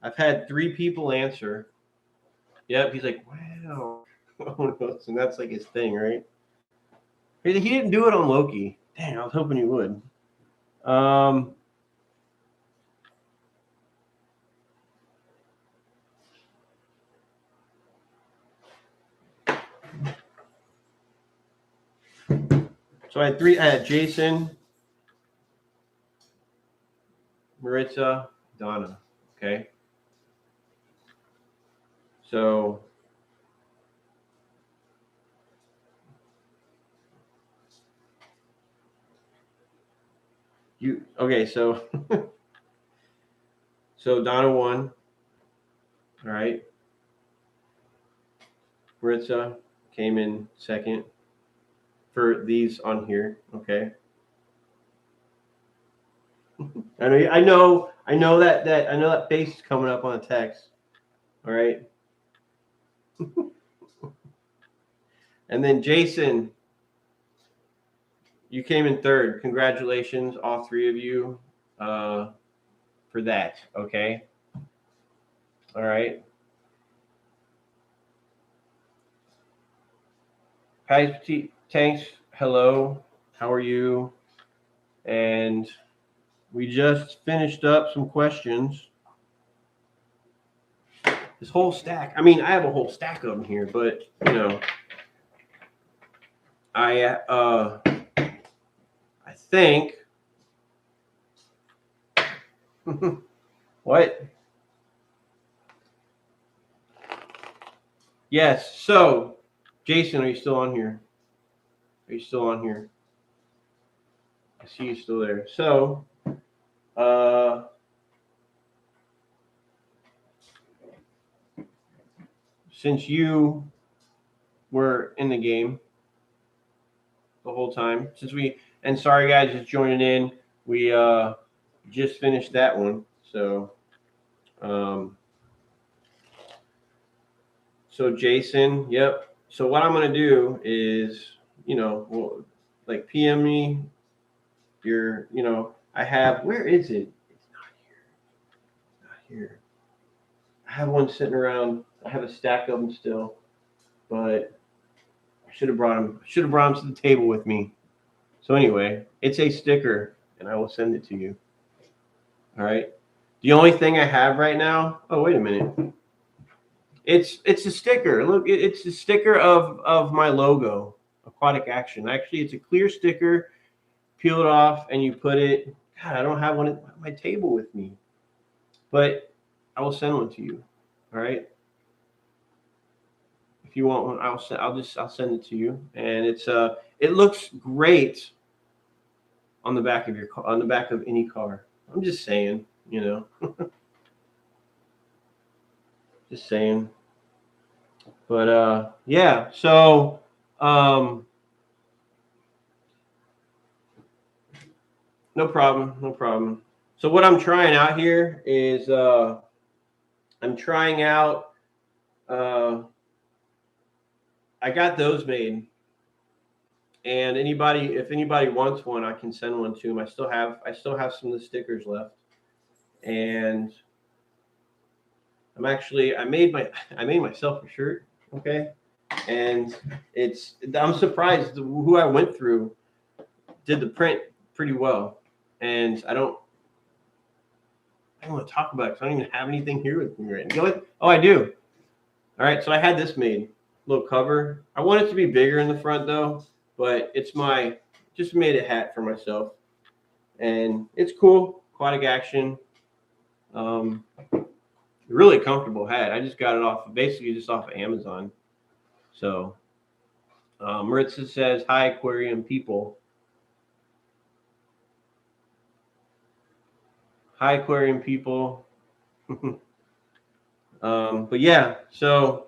I've had 3 people answer. Yep, he's like, wow. Owen Wilson, that's like his thing, right? He didn't do it on Loki. Dang, I was hoping he would. So I had Jason, Maritza, Donna. Okay. So so so Donna won. All right. Maritza came in second for these on here. Okay. I know that face is coming up on the text. All right. And then Jason, you came in third. Congratulations, all 3 of you, for that. Okay. All right. Hi, Tanks. Hello. How are you? And we just finished up some questions. This whole stack. I mean, I have a whole stack of them here, but I think what? Yes. So, Jason, are you still on here? Are you still on here? I see you still there. So, since you were in the game the whole time, and sorry guys, just joining in, we just finished that one. So, so Jason, yep. So what I'm gonna do is, like PM me. I have. Where is it? It's not here. Not here. I have one sitting around. I have a stack of them still, but I should have brought them. To the table with me. So anyway, it's a sticker, and I will send it to you. All right. The only thing I have right now. Oh, wait a minute. It's a sticker. Look, it's a sticker of my logo, Aquatic Action. Actually, it's a clear sticker. Peel it off, and you put it. God, I don't have one at my table with me, but I will send one to you. All right. If you want one, I'll send it to you, and it looks great on the back of any car. I'm just saying, Just saying. But yeah, so no problem, no problem. So what I'm trying out here is I'm trying out I got those made. And if anybody wants one, I can send one to them. I still have some of the stickers left. And I made myself a shirt, okay? And I'm surprised who I went through did the print pretty well. And I don't want to talk about it because I don't even have anything here with me right now. You know what? Oh, I do. All right, so I had this made, little cover. I want it to be bigger in the front though, but just made a hat for myself. And it's cool, aquatic action. Really comfortable hat. I just got it basically just off of Amazon. So Maritza says, hi, aquarium people. Hi, aquarium people. But yeah, so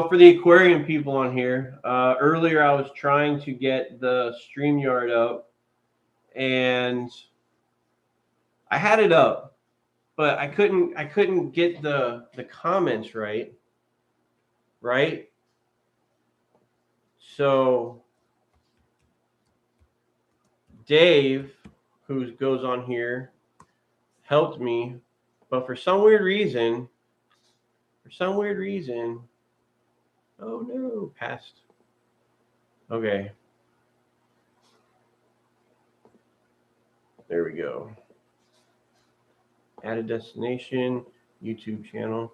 for the aquarium people on here, earlier I was trying to get the StreamYard up, and I had it up, but I couldn't get the comments right. So Dave, who goes on here, helped me, but for some weird reason, oh no, passed. Okay. There we go. Add a destination, YouTube channel.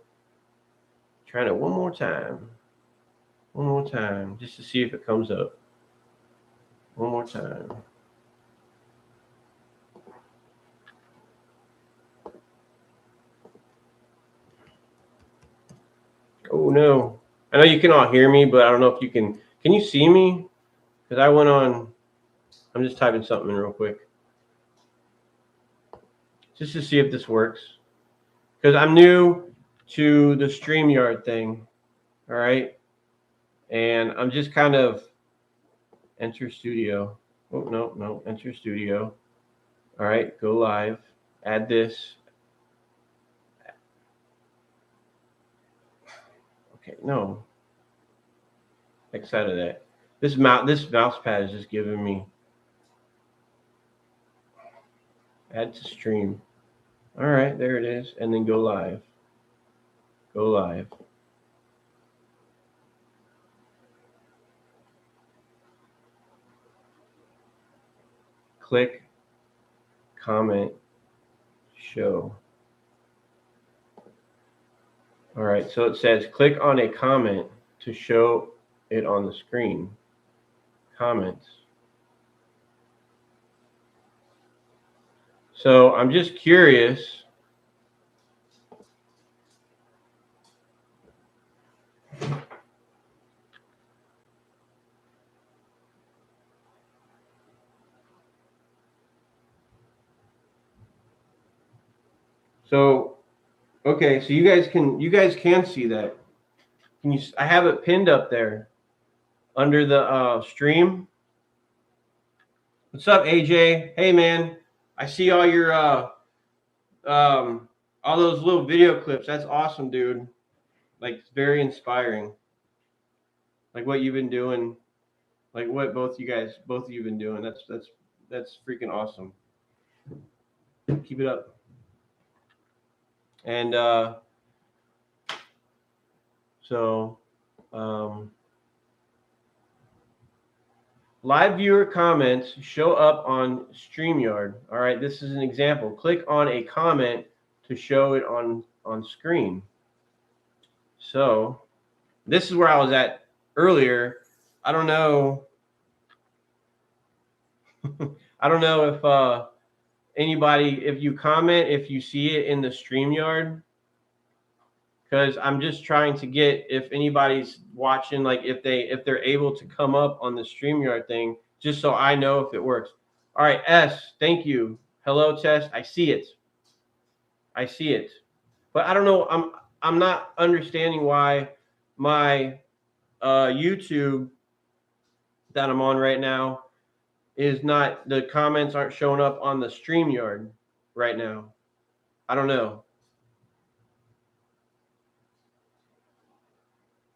Trying it one more time, just to see if it comes up. One more time. Oh no. I know you can all hear me, but I don't know if you can you see me? Because I went on, I'm just typing something in real quick. Just to see if this works. Because I'm new to the StreamYard thing. All right. And I'm just kind of enter studio. Oh, no, enter studio. All right, go live. Add this. Okay, no. X out of that. This mouse pad is just giving me add to stream. All right, there it is. And then go live. Go live. Click, comment, show. All right, so it says click on a comment to show it on the screen. Comments. So I'm just curious. So, okay, so you guys can see that. Can you? I have it pinned up there under the stream. What's up, AJ? Hey, man. I see all your all those little video clips. That's awesome, dude. Like, it's very inspiring. Like what you've been doing, like what both of you have been doing. That's freaking awesome. Keep it up. And so live viewer comments show up on StreamYard. All right, this is an example. Click on a comment to show it on screen. So this is where I was at earlier. I don't know. I don't know if anybody, if you comment, if you see it in the StreamYard, because I'm just trying to get, if anybody's watching, like if they're able to come up on the StreamYard thing, just so I know if it works. All right, S, thank you. Hello, test. I see it. I see it. But I don't know. I'm not understanding why my YouTube that I'm on right now is not, the comments aren't showing up on the StreamYard right now. I don't know.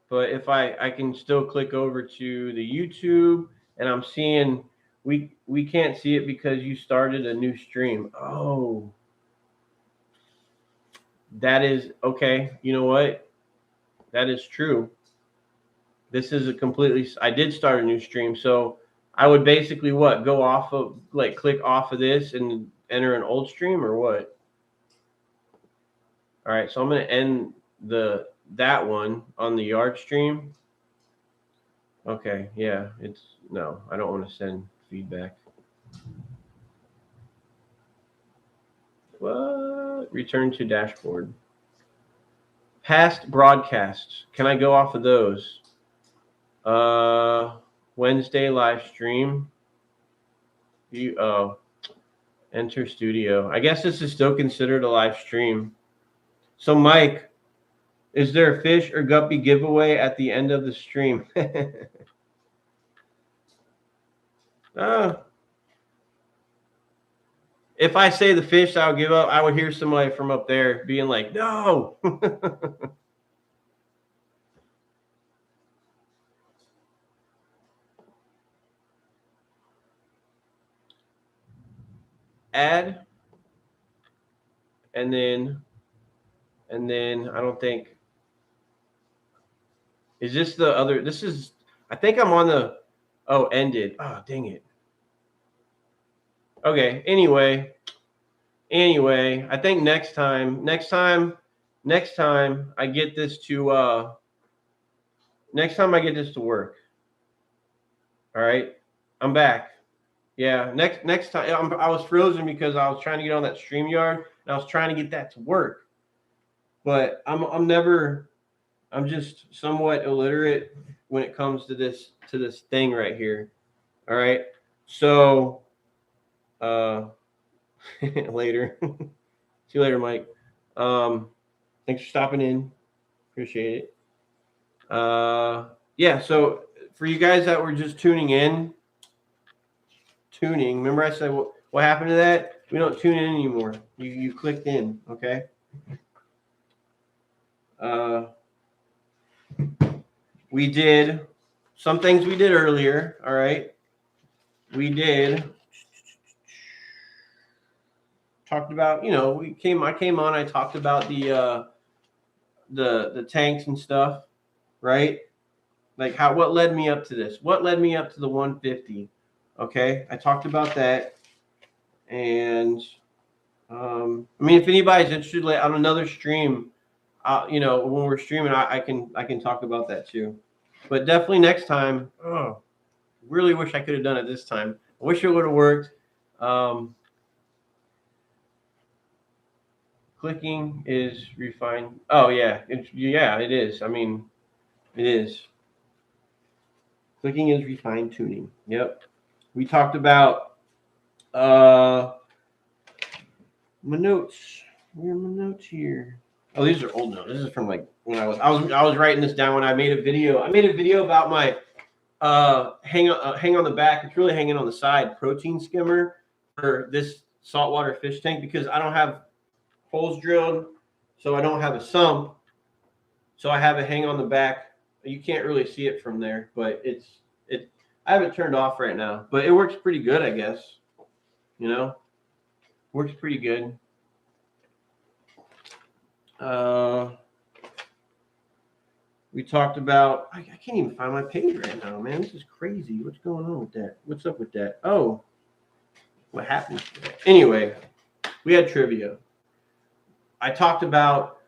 But if I can still click over to the YouTube, and I'm seeing we can't see it because you started a new stream. Oh, that is okay. You know what? That is true. This is a completely, I did start a new stream, so I would basically what, go off of, like, click off of this and enter an old stream or what? All right, so I'm going to end that one on the yard stream. Okay, yeah, no, I don't want to send feedback. What? Return to dashboard. Past broadcasts. Can I go off of those? Wednesday live stream. Enter studio. I guess this is still considered a live stream. So Mike, is there a fish or guppy giveaway at the end of the stream? If I say the fish I'll give up, I would hear somebody from up there being like, no. Add, and then I don't think, is this the other, this is, I think I'm on the, oh, ended. Oh, dang it. Okay, anyway, I think next time I get this to work. All right, I'm back. Yeah, next time I was frozen because I was trying to get on that StreamYard and I was trying to get that to work. But I'm just somewhat illiterate when it comes to this thing right here. All right, so later. See you later, Mike. Thanks for stopping in. Appreciate it. Yeah, so for you guys that were just tuning in, remember I said what happened to that? We don't tune in anymore. You clicked in, okay? We did some things we did earlier, all right? We talked about, I came on, I talked about the tanks and stuff, right? Like what led me up to this? What led me up to the 150? Okay, I talked about that, and I mean, if anybody's interested, like, on another stream, when we're streaming, I can talk about that too. But definitely next time. Oh, really wish I could have done it this time. I wish it would have worked. Clicking is refined. Oh yeah, it is. I mean, it is. Clicking is refined tuning. Yep. We talked about my notes. Where are my notes here? Oh, these are old notes. This is from like when I was writing this down when I made a video. I made a video about my hang on the back. It's really hanging on the side protein skimmer for this saltwater fish tank because I don't have holes drilled, so I don't have a sump. So I have it hang on the back. You can't really see it from there, but I have it turned off right now, but it works pretty good, I guess. Works pretty good. We talked about, I can't even find my page right now, man. This is crazy. What's going on with that? What's up with that? Oh, what happened? Anyway, we had trivia. I talked about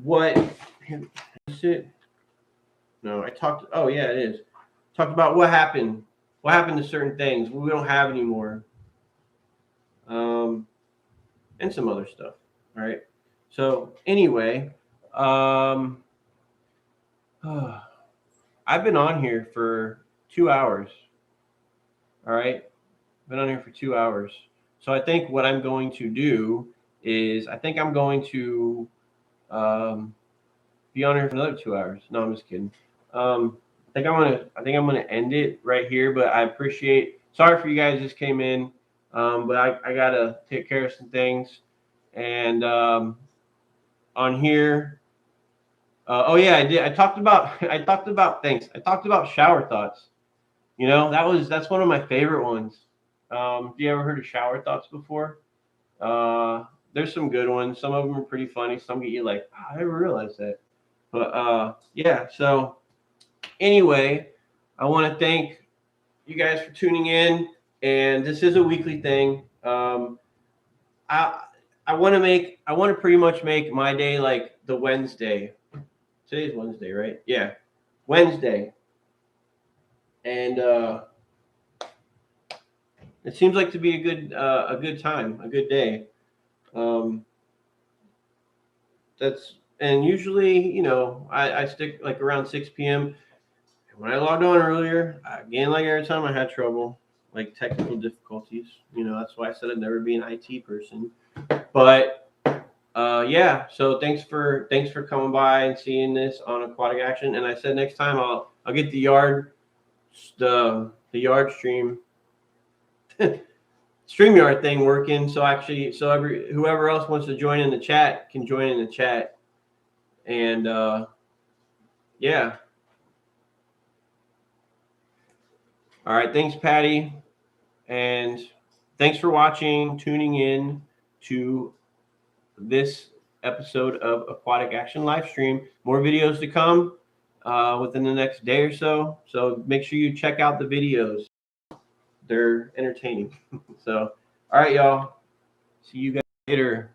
what is it? No, oh yeah, it is. Talked about what happened to certain things we don't have anymore. And some other stuff. All right. So anyway, I've been on here for 2 hours. All right. Been on here for 2 hours. So I think what I'm going to do is I think I'm going to be on here for another 2 hours. No, I'm just kidding. I think I'm gonna end it right here. But I appreciate. Sorry for you guys just came in, but I gotta take care of some things. And on here, oh yeah, I did. I talked about I talked about things. I talked about shower thoughts. You know, that's one of my favorite ones. Have you ever heard of shower thoughts before? There's some good ones. Some of them are pretty funny. Some get you like, oh, I never realized that. But yeah. So anyway, I want to thank you guys for tuning in. And this is a weekly thing. I I want to pretty much make my day like the Wednesday. Today's Wednesday, right? Yeah, Wednesday. And it seems like to be a good time, a good day. Um, that's and usually, I stick like around 6 p.m. When I logged on earlier, again, like every time I had trouble, like technical difficulties. That's why I said I'd never be an IT person. But yeah, so thanks for coming by and seeing this on Aquatic Action. And I said next time I'll get the yard stream StreamYard thing working. So whoever else wants to join in the chat can join in the chat. And yeah. All right. Thanks, Patty. And thanks for watching, tuning in to this episode of Aquatic Action Livestream. More videos to come within the next day or so. So make sure you check out the videos. They're entertaining. So, all right, y'all. See you guys later.